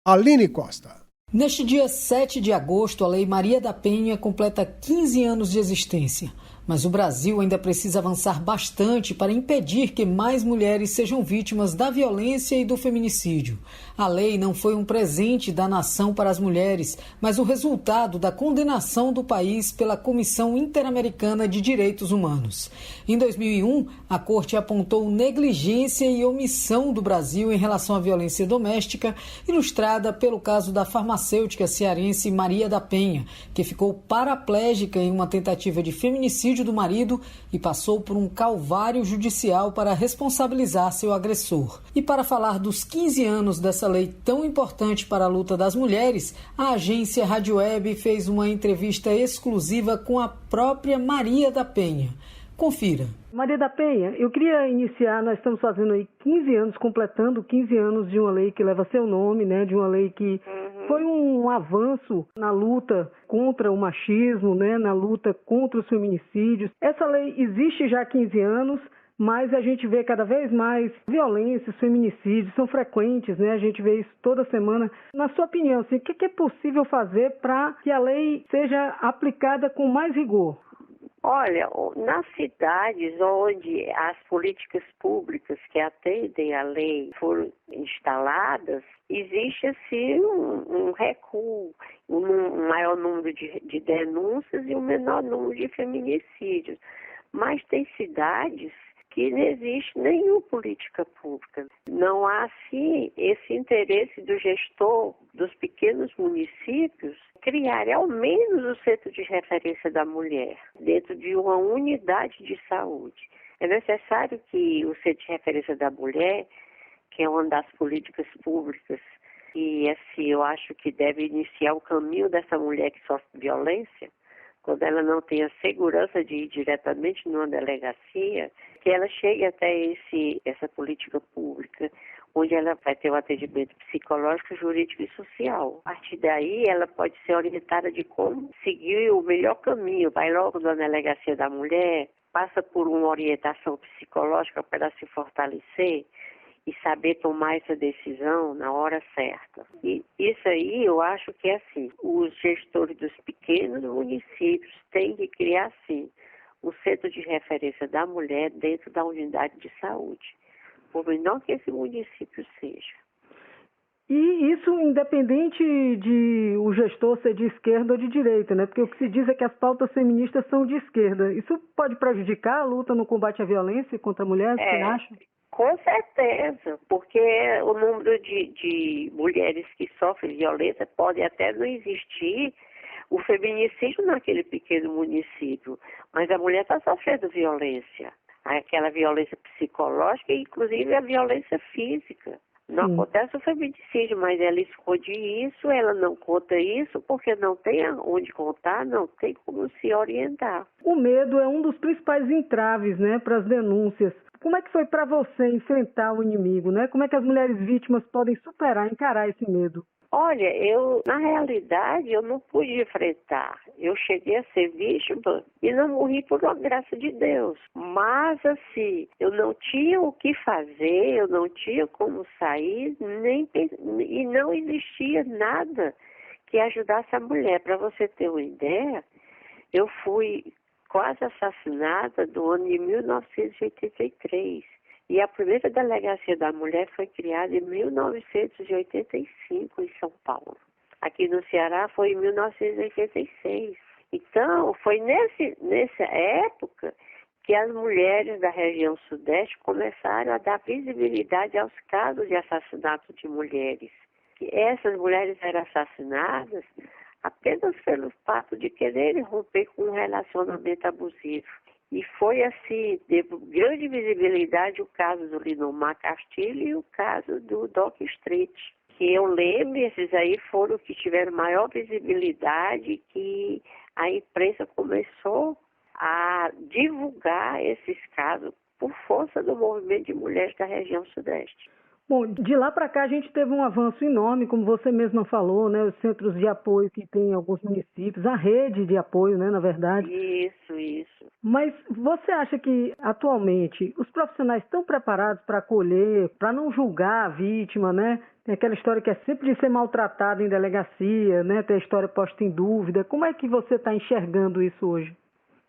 [SPEAKER 2] Aline Costa.
[SPEAKER 3] Neste dia 7 de agosto, a Lei Maria da Penha completa 15 anos de existência. Mas o Brasil ainda precisa avançar bastante para impedir que mais mulheres sejam vítimas da violência e do feminicídio. A lei não foi um presente da nação para as mulheres, mas o resultado da condenação do país pela Comissão Interamericana de Direitos Humanos. Em 2001, a Corte apontou negligência e omissão do Brasil em relação à violência doméstica, ilustrada pelo caso da farmacêutica cearense Maria da Penha, que ficou paraplégica em uma tentativa de feminicídio do marido e passou por um calvário judicial para responsabilizar seu agressor. E para falar dos 15 anos dessa lei tão importante para a luta das mulheres, a agência Rádio Web fez uma entrevista exclusiva com a própria Maria da Penha. Confira.
[SPEAKER 4] Maria da Penha, eu queria iniciar, nós estamos fazendo aí 15 anos, completando 15 anos de uma lei que leva seu nome, né, de uma lei que foi um avanço na luta contra o machismo, né, na luta contra os feminicídios. Essa lei existe já há 15 anos, mas a gente vê cada vez mais violências, feminicídios, são frequentes, né? A gente vê isso toda semana. Na sua opinião, assim, o que é possível fazer para que a lei seja aplicada com mais rigor?
[SPEAKER 23] Olha, nas cidades onde as políticas públicas que atendem à lei foram instaladas, existe assim um recuo, um maior número de denúncias e um menor número de feminicídios. Mas tem cidades que não existe nenhuma política pública. Não há, assim, esse interesse do gestor dos pequenos municípios criarem ao menos o centro de referência da mulher dentro de uma unidade de saúde. É necessário que o centro de referência da mulher, que é uma das políticas públicas, e assim, eu acho que deve iniciar o caminho dessa mulher que sofre violência, quando ela não tem a segurança de ir diretamente numa delegacia, que ela chegue até essa política pública, onde ela vai ter um atendimento psicológico, jurídico e social. A partir daí, ela pode ser orientada de como seguir o melhor caminho. Vai logo na delegacia da mulher, passa por uma orientação psicológica para se fortalecer e saber tomar essa decisão na hora certa. E isso aí eu acho que é assim, os gestores dos pequenos municípios têm que criar, sim, um centro de referência da mulher dentro da unidade de saúde, por menor que esse município seja.
[SPEAKER 4] E isso independente de o gestor ser de esquerda ou de direita, né? Porque o que se diz é que as pautas feministas são de esquerda. Isso pode prejudicar a luta no combate à violência contra a mulher, você acha?
[SPEAKER 23] Com certeza, porque o número de mulheres que sofrem violência pode até não existir o feminicídio naquele pequeno município, mas a mulher está sofrendo violência, aquela violência psicológica e inclusive a violência física. Não acontece o feminicídio, mas ela esconde isso, ela não conta isso, porque não tem onde contar, não tem como se orientar.
[SPEAKER 4] O medo é um dos principais entraves, né, para as denúncias. Como é que foi para você enfrentar o inimigo, né? Como é que as mulheres vítimas podem superar, encarar esse medo?
[SPEAKER 23] Olha, na realidade, eu não pude enfrentar. Eu cheguei a ser vítima e não morri por uma graça de Deus. Mas, assim, eu não tinha o que fazer, eu não tinha como sair, e não existia nada que ajudasse a mulher. Para você ter uma ideia, eu fui quase assassinada no ano de 1983. E a primeira delegacia da mulher foi criada em 1985 em São Paulo. aqui no Ceará foi em 1986. Então, foi nessa época que as mulheres da região sudeste começaram a dar visibilidade aos casos de assassinato de mulheres. Que essas mulheres eram assassinadas apenas pelo fato de quererem romper com um relacionamento abusivo. E foi assim, de grande visibilidade, o caso do Linomar Castilho e o caso do Doc Street. Que eu lembro, esses aí foram os que tiveram maior visibilidade, que a imprensa começou a divulgar esses casos por força do movimento de mulheres da região sudeste.
[SPEAKER 4] Bom, de lá para cá a gente teve um avanço enorme, como você mesma falou, né? Os centros de apoio que tem em alguns municípios, a rede de apoio, né, na verdade.
[SPEAKER 23] Isso.
[SPEAKER 4] Mas você acha que, atualmente, os profissionais estão preparados para acolher, para não julgar a vítima, né? Tem aquela história que é sempre de ser maltratado em delegacia, né? Tem a história posta em dúvida. Como é que você está enxergando isso hoje?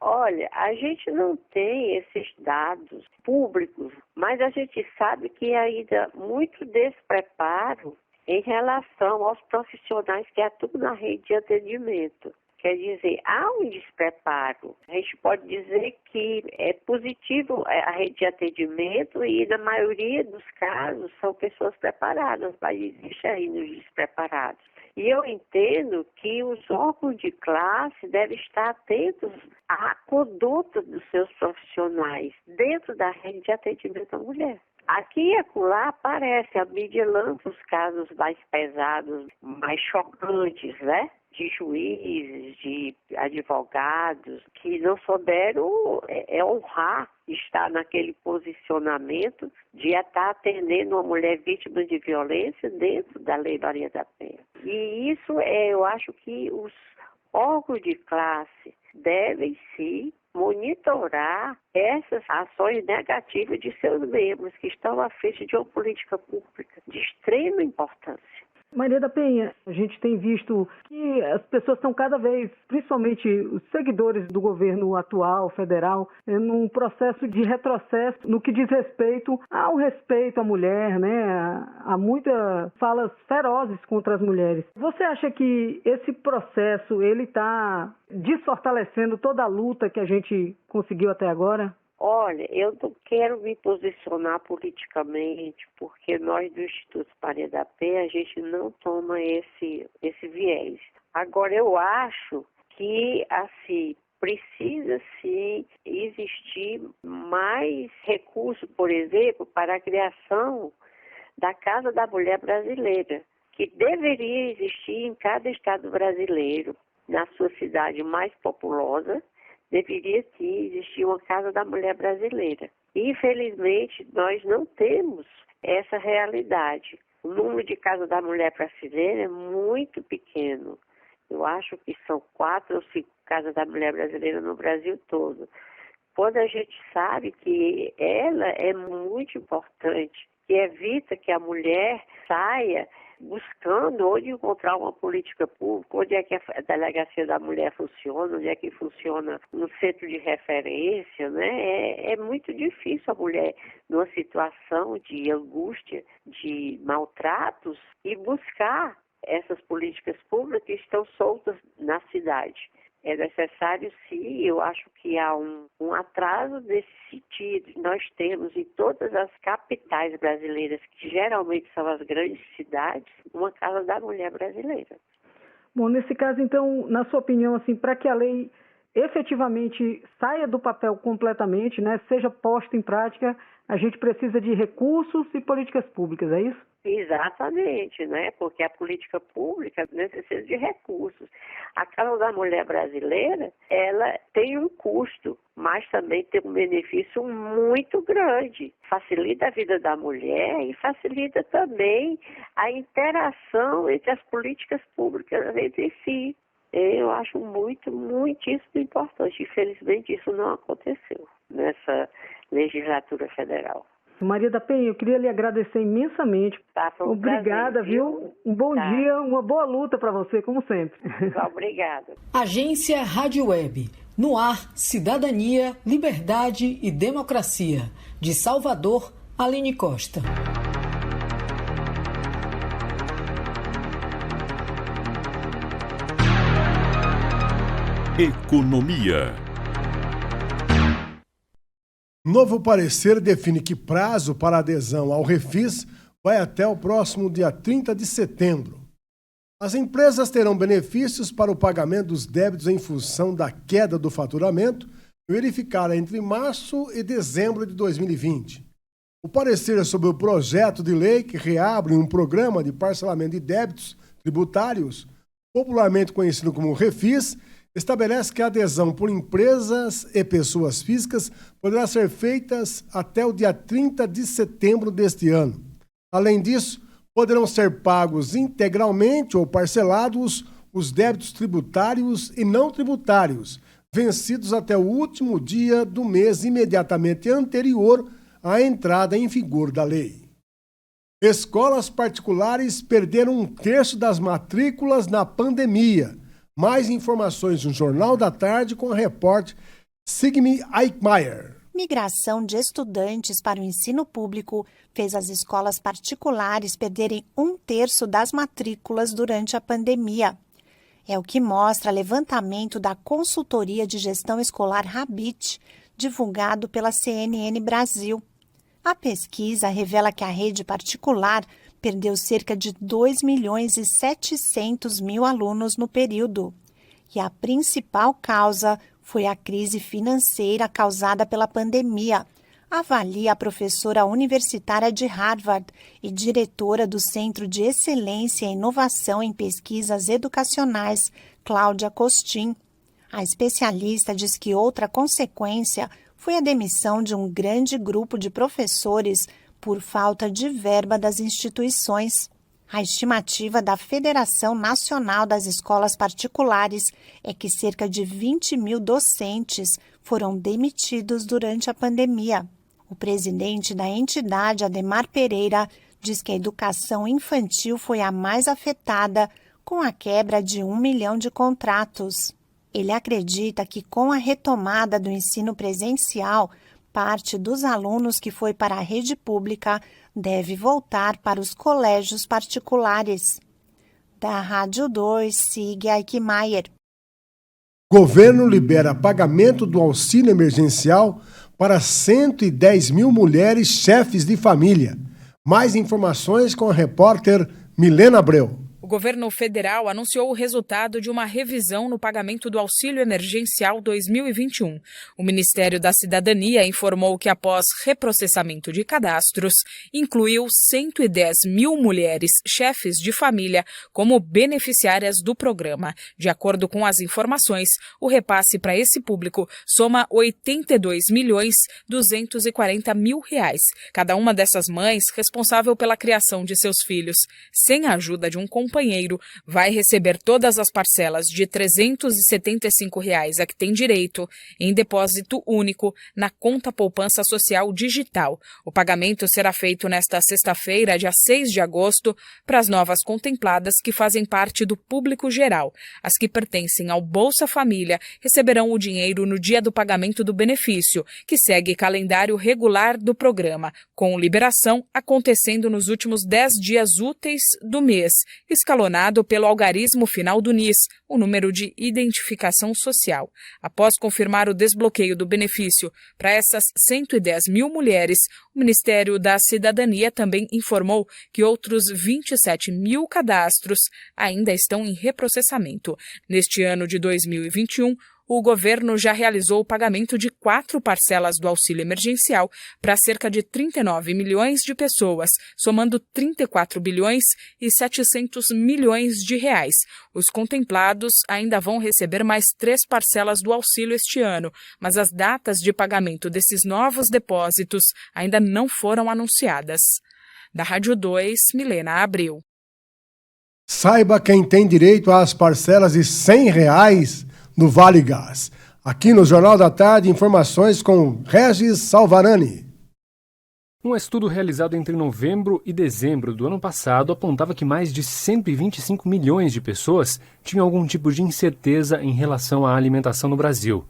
[SPEAKER 23] Olha, a gente não tem esses dados públicos, mas a gente sabe que ainda muito despreparo em relação aos profissionais que atuam na rede de atendimento. Quer dizer, há um despreparo. A gente pode dizer que é positivo a rede de atendimento e, na maioria dos casos, são pessoas preparadas, mas existe ainda os despreparados. E eu entendo que os órgãos de classe devem estar atentos à conduta dos seus profissionais dentro da rede de atendimento à mulher. Aqui e acolá aparece, a mídia lança os casos mais pesados, mais chocantes, né? De juízes, de advogados, que não souberam honrar estar naquele posicionamento de estar atendendo uma mulher vítima de violência dentro da Lei Maria da Penha. E isso eu acho que os órgãos de classe devem sim monitorar essas ações negativas de seus membros que estão à frente de uma política pública de extrema importância.
[SPEAKER 4] Maria da Penha, a gente tem visto que as pessoas estão cada vez, principalmente os seguidores do governo atual, federal, num processo de retrocesso no que diz respeito ao respeito à mulher, né? Há muitas falas ferozes contra as mulheres. Você acha que esse processo ele está desfortalecendo toda a luta que a gente conseguiu até agora?
[SPEAKER 23] Olha, eu não quero me posicionar politicamente, porque nós do Instituto Maria da Penha, a gente não toma esse viés. Agora, eu acho que, assim, precisa, sim, existir mais recursos, por exemplo, para a criação da Casa da Mulher Brasileira, que deveria existir em cada estado brasileiro, na sua cidade mais populosa. Deveria sim existir uma Casa da Mulher Brasileira. Infelizmente, nós não temos essa realidade. O número de Casa da Mulher Brasileira é muito pequeno. Eu acho que são 4 ou 5 Casas da Mulher Brasileira no Brasil todo. Quando a gente sabe que ela é muito importante, que evita que a mulher saia buscando onde encontrar uma política pública, onde é que a delegacia da mulher funciona, onde é que funciona um centro de referência, né? É muito difícil a mulher, numa situação de angústia, de maltratos, e buscar essas políticas públicas que estão soltas na cidade. É necessário, sim, eu acho que há um atraso nesse sentido. Nós temos em todas as capitais brasileiras, que geralmente são as grandes cidades, uma Casa da Mulher Brasileira.
[SPEAKER 4] Bom, nesse caso, então, na sua opinião, assim, para que a lei efetivamente saia do papel completamente, né, seja posta em prática, a gente precisa de recursos e políticas públicas, é isso?
[SPEAKER 23] Exatamente, né? Porque a política pública necessita de recursos. A Casa da Mulher Brasileira, ela tem um custo, mas também tem um benefício muito grande. Facilita a vida da mulher e facilita também a interação entre as políticas públicas entre si. Eu acho muitíssimo importante. Infelizmente, isso não aconteceu nessa legislatura federal.
[SPEAKER 4] Maria da Penha, eu queria lhe agradecer imensamente.
[SPEAKER 23] Tá, foi um
[SPEAKER 4] obrigada,
[SPEAKER 23] prazer,
[SPEAKER 4] viu? Um bom dia, uma boa luta para você, como sempre.
[SPEAKER 23] Obrigada.
[SPEAKER 3] Agência Rádio Web. No ar, cidadania, liberdade e democracia. De Salvador, Aline Costa.
[SPEAKER 1] Economia.
[SPEAKER 2] Novo parecer define que prazo para adesão ao Refis vai até o próximo dia 30 de setembro. As empresas terão benefícios para o pagamento dos débitos em função da queda do faturamento verificada entre março e dezembro de 2020. O parecer sobre o projeto de lei que reabre um programa de parcelamento de débitos tributários, popularmente conhecido como Refis, estabelece que a adesão por empresas e pessoas físicas poderá ser feita até o dia 30 de setembro deste ano. Além disso, poderão ser pagos integralmente ou parcelados os débitos tributários e não tributários, vencidos até o último dia do mês imediatamente anterior à entrada em vigor da lei. Escolas particulares perderam 1/3 das matrículas na pandemia. Mais informações no Jornal da Tarde com a repórter Sigmi Eichmeier.
[SPEAKER 9] Migração de estudantes para o ensino público fez as escolas particulares perderem 1/3 das matrículas durante a pandemia. É o que mostra levantamento da Consultoria de Gestão Escolar Rabit, divulgado pela CNN Brasil. A pesquisa revela que a rede particular perdeu cerca de 2.700.000 alunos no período. E a principal causa foi a crise financeira causada pela pandemia, avalia a professora universitária de Harvard e diretora do Centro de Excelência e Inovação em Pesquisas Educacionais, Cláudia Costin. A especialista diz que outra consequência foi a demissão de um grande grupo de professores por falta de verba das instituições. A estimativa da Federação Nacional das Escolas Particulares é que cerca de 20.000 docentes foram demitidos durante a pandemia. O presidente da entidade, Ademar Pereira, diz que a educação infantil foi a mais afetada, com a quebra de 1 milhão de contratos. Ele acredita que, com a retomada do ensino presencial, parte dos alunos que foi para a rede pública deve voltar para os colégios particulares. Da Rádio 2, Sig Eichmeier.
[SPEAKER 2] Governo libera pagamento do auxílio emergencial para 110.000 mulheres chefes de família. Mais informações com a repórter Milena Abreu.
[SPEAKER 5] O governo federal anunciou o resultado de uma revisão no pagamento do Auxílio Emergencial 2021. O Ministério da Cidadania informou que, após reprocessamento de cadastros, incluiu 110.000 mulheres chefes de família como beneficiárias do programa. De acordo com as informações, o repasse para esse público soma R$ 82.240.000. Cada uma dessas mães responsável pela criação de seus filhos, sem a ajuda de um companheiro, vai receber todas as parcelas de R$ 375 a que tem direito em depósito único na conta poupança social digital. O pagamento será feito nesta sexta-feira, dia 6 de agosto, para as novas contempladas que fazem parte do público geral. As que pertencem ao Bolsa Família receberão o dinheiro no dia do pagamento do benefício, que segue calendário regular do programa, com liberação acontecendo nos últimos 10 dias úteis do mês, escalonado pelo algarismo final do NIS, o número de identificação social. Após confirmar o desbloqueio do benefício para essas 110.000 mulheres, o Ministério da Cidadania também informou que outros 27.000 cadastros ainda estão em reprocessamento. Neste ano de 2021, o governo já realizou o pagamento de 4 parcelas do auxílio emergencial para cerca de 39 milhões de pessoas, somando 34 bilhões e 700 milhões de reais. Os contemplados ainda vão receber mais 3 parcelas do auxílio este ano, mas as datas de pagamento desses novos depósitos ainda não foram anunciadas. Da Rádio 2, Milena Abreu.
[SPEAKER 2] Saiba quem tem direito às parcelas de R$ 100 no Vale Gás. Aqui no Jornal da Tarde, informações com Regis Salvarani.
[SPEAKER 6] Um estudo realizado entre novembro e dezembro do ano passado apontava que mais de 125 milhões de pessoas tinham algum tipo de incerteza em relação à alimentação no Brasil.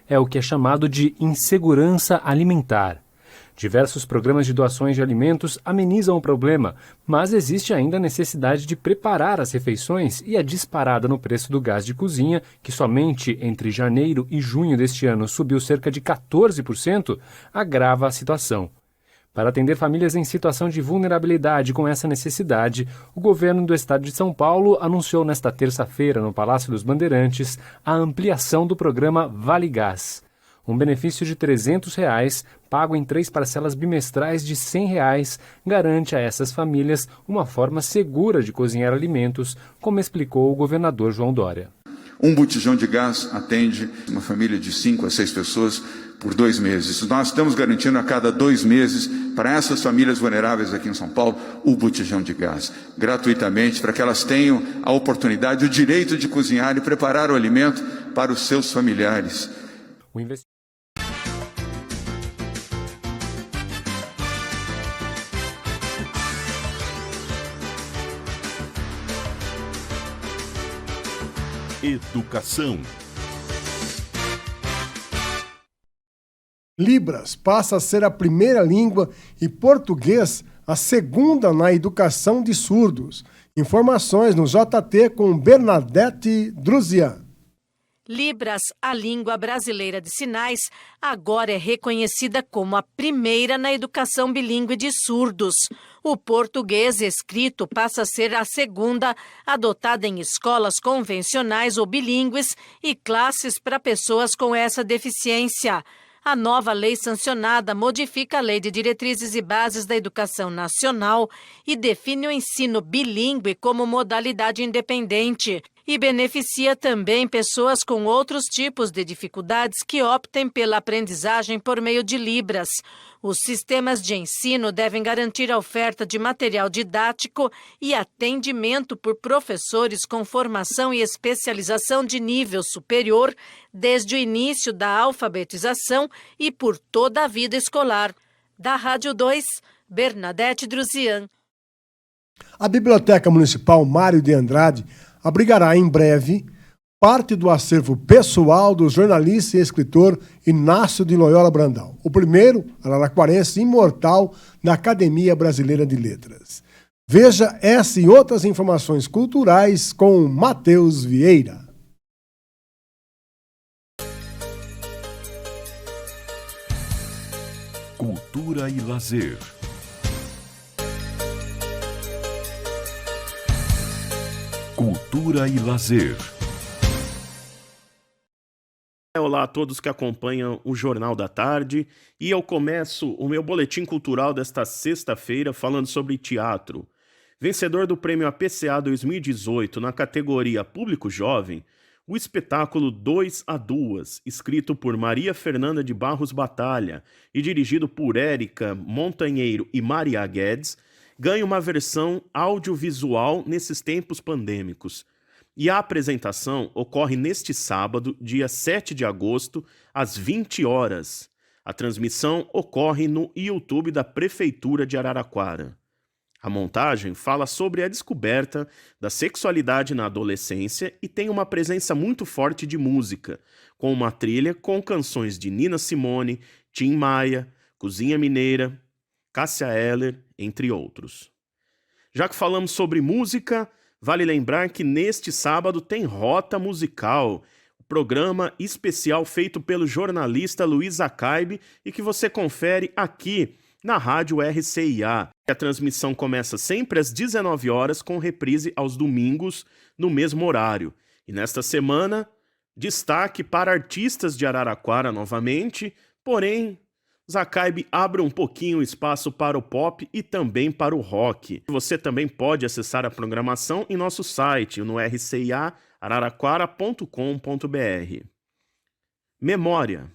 [SPEAKER 6] É o que é chamado de insegurança alimentar. Diversos programas de doações de alimentos amenizam o problema, mas existe ainda a necessidade de preparar as refeições e a disparada no preço do gás de cozinha, que somente entre janeiro e junho deste ano subiu cerca de 14%, agrava a situação. Para atender famílias em situação de vulnerabilidade com essa necessidade, o governo do estado de São Paulo anunciou nesta terça-feira, no Palácio dos Bandeirantes, a ampliação do programa Vale Gás. Um benefício de R$ 300, pago em 3 parcelas bimestrais de R$ 100, garante a essas famílias uma forma segura de cozinhar alimentos, como explicou o governador João Dória.
[SPEAKER 7] Um botijão de gás atende uma família de 5 a 6 pessoas por 2 meses. Nós estamos garantindo a cada 2 meses para essas famílias vulneráveis aqui em São Paulo o botijão de gás, gratuitamente, para que elas tenham a oportunidade, o direito de cozinhar e preparar o alimento para os seus familiares.
[SPEAKER 1] Educação.
[SPEAKER 2] Libras passa a ser a primeira língua e português a segunda na educação de surdos. Informações no JT com Bernadette Druzian.
[SPEAKER 10] Libras, a língua brasileira de sinais, agora é reconhecida como a primeira na educação bilíngue de surdos. O português escrito passa a ser a segunda, adotada em escolas convencionais ou bilíngues e classes para pessoas com essa deficiência. A nova lei sancionada modifica a Lei de Diretrizes e Bases da Educação Nacional e define o ensino bilíngue como modalidade independente e beneficia também pessoas com outros tipos de dificuldades que optem pela aprendizagem por meio de Libras. Os sistemas de ensino devem garantir a oferta de material didático e atendimento por professores com formação e especialização de nível superior desde o início da alfabetização e por toda a vida escolar. Da Rádio 2, Bernadette Druzian.
[SPEAKER 2] A Biblioteca Municipal Mário de Andrade abrigará em breve parte do acervo pessoal do jornalista e escritor Inácio de Loyola Brandão, o primeiro araraquarense imortal da Academia Brasileira de Letras. Veja essa e outras informações culturais com Matheus Vieira.
[SPEAKER 1] Cultura e lazer. Cultura e lazer.
[SPEAKER 13] Olá a todos que acompanham o Jornal da Tarde, e eu começo o meu boletim cultural desta sexta-feira falando sobre teatro. Vencedor do prêmio APCA 2018 na categoria Público Jovem, o espetáculo 2 a 2, escrito por Maria Fernanda de Barros Batalha e dirigido por Érica Montanheiro e Maria Guedes, ganha uma versão audiovisual nesses tempos pandêmicos. E a apresentação ocorre neste sábado, dia 7 de agosto, às 20 horas. A transmissão ocorre no YouTube da Prefeitura de Araraquara. A montagem fala sobre a descoberta da sexualidade na adolescência e tem uma presença muito forte de música, com uma trilha com canções de Nina Simone, Tim Maia, Cozinha Mineira, Cássia Eller, entre outros. Já que falamos sobre música, vale lembrar que neste sábado tem Rota Musical, o programa especial feito pelo jornalista Luiz Zacaibe e que você confere aqui na Rádio RCIA. A transmissão começa sempre às 19 horas, com reprise aos domingos no mesmo horário. E nesta semana, destaque para artistas de Araraquara novamente, porém Zacaibe abre um pouquinho o espaço para o pop e também para o rock. Você também pode acessar a programação em nosso site, no rciararaquara.com.br. Memória.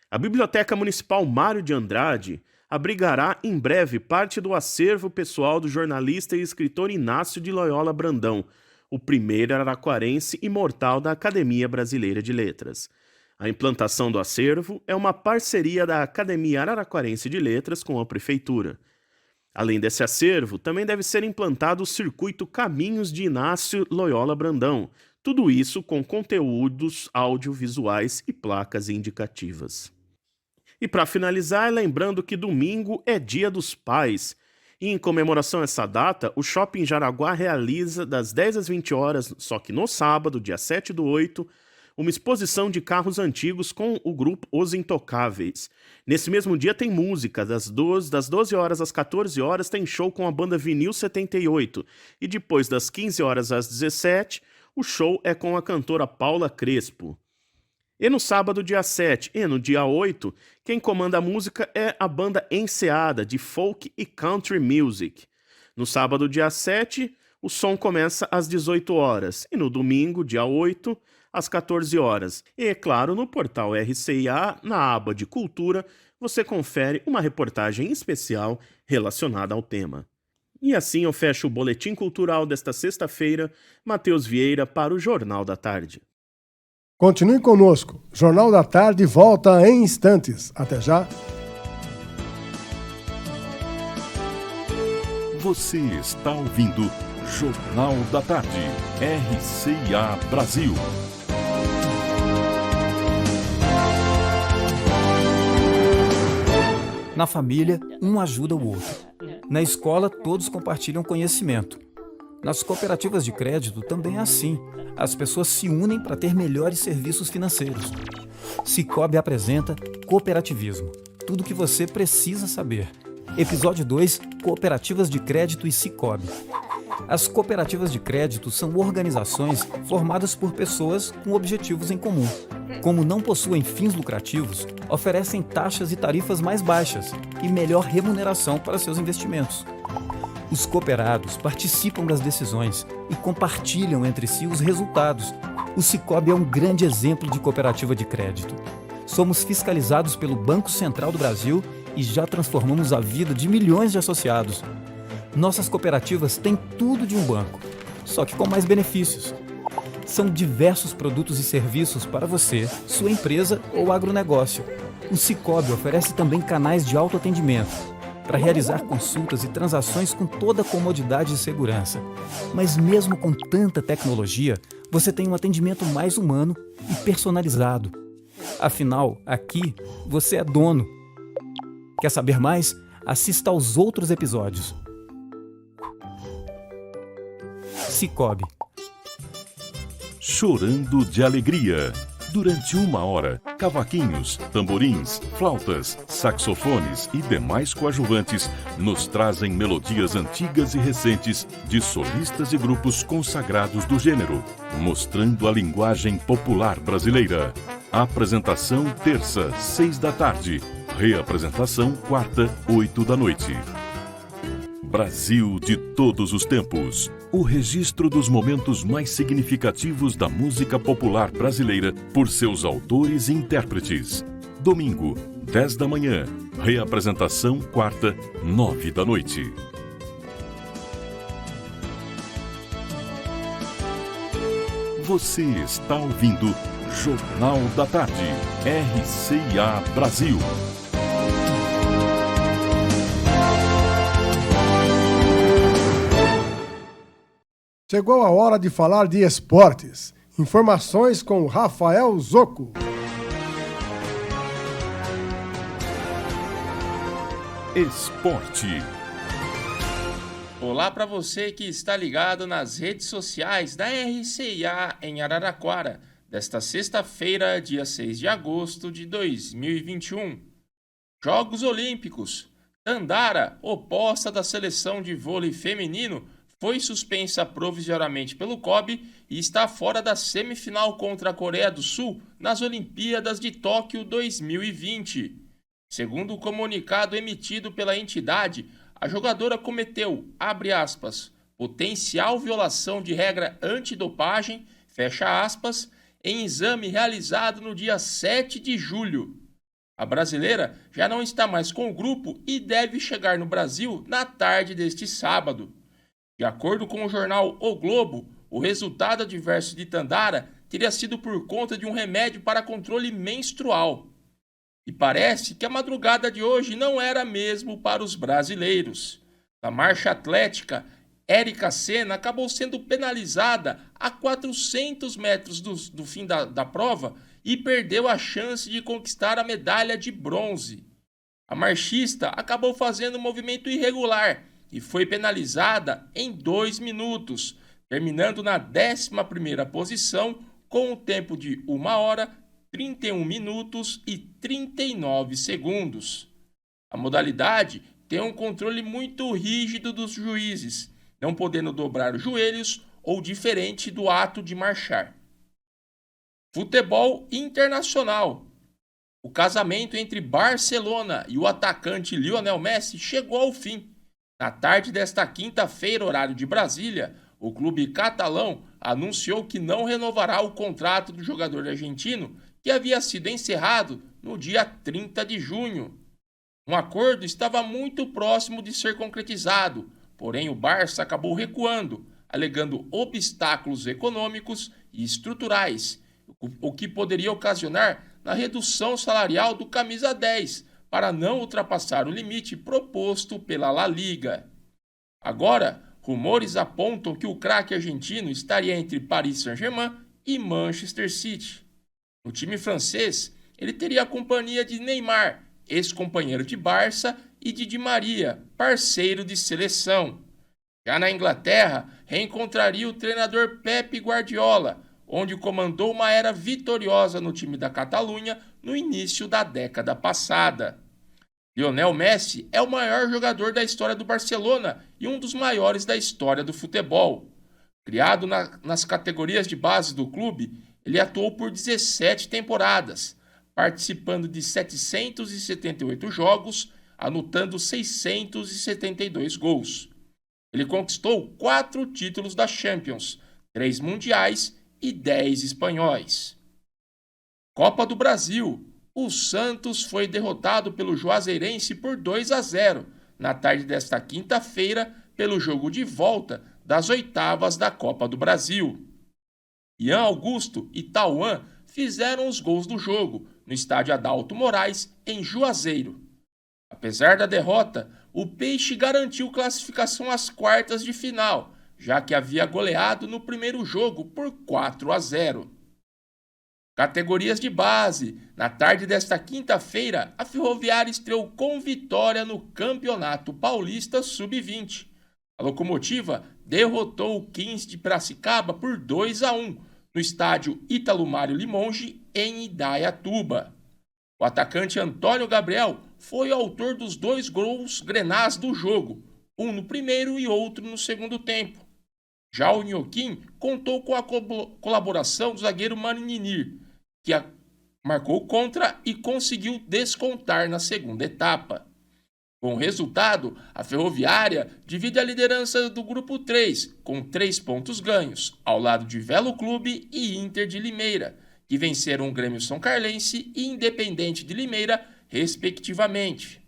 [SPEAKER 13] A Biblioteca Municipal Mário de Andrade abrigará em breve parte do acervo pessoal do jornalista e escritor Inácio de Loyola Brandão, o primeiro araraquarense imortal da Academia Brasileira de Letras. A implantação do acervo é uma parceria da Academia Araraquarense de Letras com a Prefeitura. Além desse acervo, também deve ser implantado o circuito Caminhos de Inácio Loyola Brandão, tudo isso com conteúdos audiovisuais e placas indicativas. E para finalizar, lembrando que domingo é Dia dos Pais. E em comemoração a essa data, o Shopping Jaraguá realiza das 10 às 20 horas, só que no sábado, dia 7/8, uma exposição de carros antigos com o grupo Os Intocáveis. Nesse mesmo dia tem música, das 12 horas às 14 horas tem show com a banda Vinil 78, e depois das 15 horas às 17, o show é com a cantora Paula Crespo. E no sábado, dia 7, e no dia 8, quem comanda a música é a banda Enseada, de folk e country music. No sábado, dia 7, o som começa às 18 horas, e no domingo, dia 8, às 14 horas. E, é claro, no portal RCIA, na aba de Cultura, você confere uma reportagem especial relacionada ao tema. E assim eu fecho o Boletim Cultural desta sexta-feira. Matheus Vieira para o Jornal da Tarde.
[SPEAKER 2] Continue conosco. Jornal da Tarde volta em instantes. Até já.
[SPEAKER 1] Você está ouvindo Jornal da Tarde. RCIA Brasil.
[SPEAKER 8] Na família, um ajuda o outro. Na escola, todos compartilham conhecimento. Nas cooperativas de crédito também é assim. As pessoas se unem para ter melhores serviços financeiros. Sicoob apresenta Cooperativismo. Tudo o que você precisa saber. Episódio 2, Cooperativas de Crédito e Sicoob. As cooperativas de crédito são organizações formadas por pessoas com objetivos em comum. Como não possuem fins lucrativos, oferecem taxas e tarifas mais baixas e melhor remuneração para seus investimentos. Os cooperados participam das decisões e compartilham entre si os resultados. O Sicoob é um grande exemplo de cooperativa de crédito. Somos fiscalizados pelo Banco Central do Brasil e já transformamos a vida de milhões de associados. Nossas cooperativas têm tudo de um banco, só que com mais benefícios. São diversos produtos e serviços para você, sua empresa ou agronegócio. O Sicoob oferece também canais de autoatendimento para realizar consultas e transações com toda a comodidade e segurança. Mas mesmo com tanta tecnologia, você tem um atendimento mais humano e personalizado. Afinal, aqui, você é dono. Quer saber mais? Assista aos outros episódios. Sicoob.
[SPEAKER 1] Chorando de alegria. Durante 1 hora, cavaquinhos, tamborins, flautas, saxofones e demais coadjuvantes nos trazem melodias antigas e recentes de solistas e grupos consagrados do gênero, mostrando a linguagem popular brasileira. Apresentação terça, 6 da tarde. Reapresentação quarta, 8 da noite. Brasil de todos os tempos. O registro dos momentos mais significativos da música popular brasileira por seus autores e intérpretes. Domingo, 10 da manhã. Reapresentação quarta, 9 da noite. Você está ouvindo Jornal da Tarde. RCIA Brasil.
[SPEAKER 2] Chegou a hora de falar de esportes. Informações com Rafael Zocco.
[SPEAKER 1] Esporte.
[SPEAKER 14] Olá para você que está ligado nas redes sociais da RCIA em Araraquara, desta sexta-feira, dia 6 de agosto de 2021. Jogos Olímpicos. Tandara, oposta da seleção de vôlei feminino, foi suspensa provisoriamente pelo COB e está fora da semifinal contra a Coreia do Sul nas Olimpíadas de Tóquio 2020. Segundo o comunicado emitido pela entidade, a jogadora cometeu, abre aspas, potencial violação de regra antidopagem, fecha aspas, em exame realizado no dia 7 de julho. A brasileira já não está mais com o grupo e deve chegar no Brasil na tarde deste sábado. De acordo com o jornal O Globo, o resultado adverso de Tandara teria sido por conta de um remédio para controle menstrual. E parece que a madrugada de hoje não era mesmo para os brasileiros. Na marcha atlética, Érica Senna acabou sendo penalizada a 400 metros do fim da prova e perdeu a chance de conquistar a medalha de bronze. A marchista acabou fazendo um movimento irregular e foi penalizada em 2 minutos, terminando na 11ª posição com um tempo de 1 hora, 31 minutos e 39 segundos. A modalidade tem um controle muito rígido dos juízes, não podendo dobrar os joelhos ou diferente do ato de marchar. Futebol internacional. O casamento entre Barcelona e o atacante Lionel Messi chegou ao fim. Na tarde desta quinta-feira, horário de Brasília, o clube catalão anunciou que não renovará o contrato do jogador argentino, que havia sido encerrado no dia 30 de junho. Um acordo estava muito próximo de ser concretizado, porém o Barça acabou recuando, alegando obstáculos econômicos e estruturais, o que poderia ocasionar na redução salarial do camisa 10, para não ultrapassar o limite proposto pela La Liga. Agora, rumores apontam que o craque argentino estaria entre Paris Saint-Germain e Manchester City. No time francês, ele teria a companhia de Neymar, ex-companheiro de Barça, e de Di Maria, parceiro de seleção. Já na Inglaterra, reencontraria o treinador Pep Guardiola, onde comandou uma era vitoriosa no time da Catalunha no início da década passada. Lionel Messi é o maior jogador da história do Barcelona e um dos maiores da história do futebol. Criado nas categorias de base do clube, ele atuou por 17 temporadas, participando de 778 jogos, anotando 672 gols. Ele conquistou 4 títulos da Champions, 3 mundiais e 10 espanhóis. Copa do Brasil. O Santos foi derrotado pelo Juazeirense por 2-0 na tarde desta quinta-feira pelo jogo de volta das oitavas da Copa do Brasil. Ian Augusto e Tauan fizeram os gols do jogo no estádio Adalto Moraes, em Juazeiro. Apesar da derrota, o Peixe garantiu classificação às quartas de final, já que havia goleado no primeiro jogo por 4-0. Categorias de base. Na tarde desta quinta-feira, a Ferroviária estreou com vitória no Campeonato Paulista Sub-20. A Locomotiva derrotou o 15 de Piracicaba por 2-1 no estádio Ítalo Mário Limonge, em Indaiatuba. O atacante Antônio Gabriel foi o autor dos 2 gols grenás do jogo, um no primeiro e outro no segundo tempo. Já o Nhoquim contou com a colaboração do zagueiro Maninir, que marcou contra e conseguiu descontar na segunda etapa. Com o resultado, a Ferroviária divide a liderança do Grupo 3, com 3 pontos ganhos, ao lado de Velo Clube e Inter de Limeira, que venceram o Grêmio São Carlense e Independente de Limeira, respectivamente.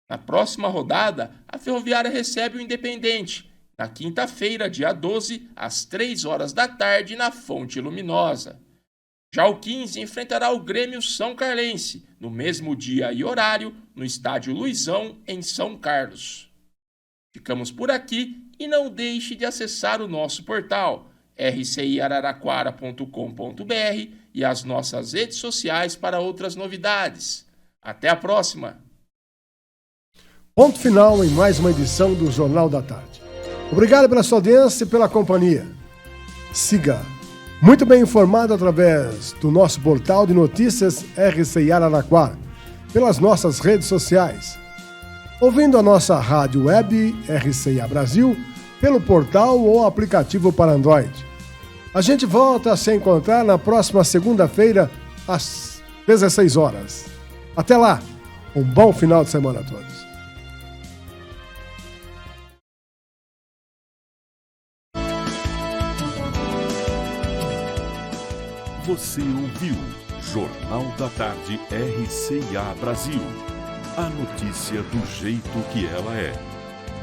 [SPEAKER 14] Na próxima rodada, a Ferroviária recebe o Independente, na quinta-feira, dia 12, às 3 horas da tarde, na Fonte Luminosa. Já o 15 enfrentará o Grêmio São Carlense, no mesmo dia e horário, no estádio Luizão, em São Carlos. Ficamos por aqui e não deixe de acessar o nosso portal rciararaquara.com.br e as nossas redes sociais para outras novidades. Até a próxima!
[SPEAKER 2] Ponto final em mais uma edição do Jornal da Tarde. Obrigado pela sua audiência e pela companhia. Siga muito bem informado através do nosso portal de notícias RCI Araraquara, pelas nossas redes sociais, ouvindo a nossa rádio web RCA Brasil, pelo portal ou aplicativo para Android. A gente volta a se encontrar na próxima segunda-feira, às 16 horas. Até lá, um bom final de semana a todos.
[SPEAKER 1] Você ouviu Jornal da Tarde RCA Brasil. A notícia do jeito que ela é.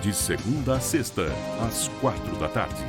[SPEAKER 1] De segunda a sexta, às 4 da tarde.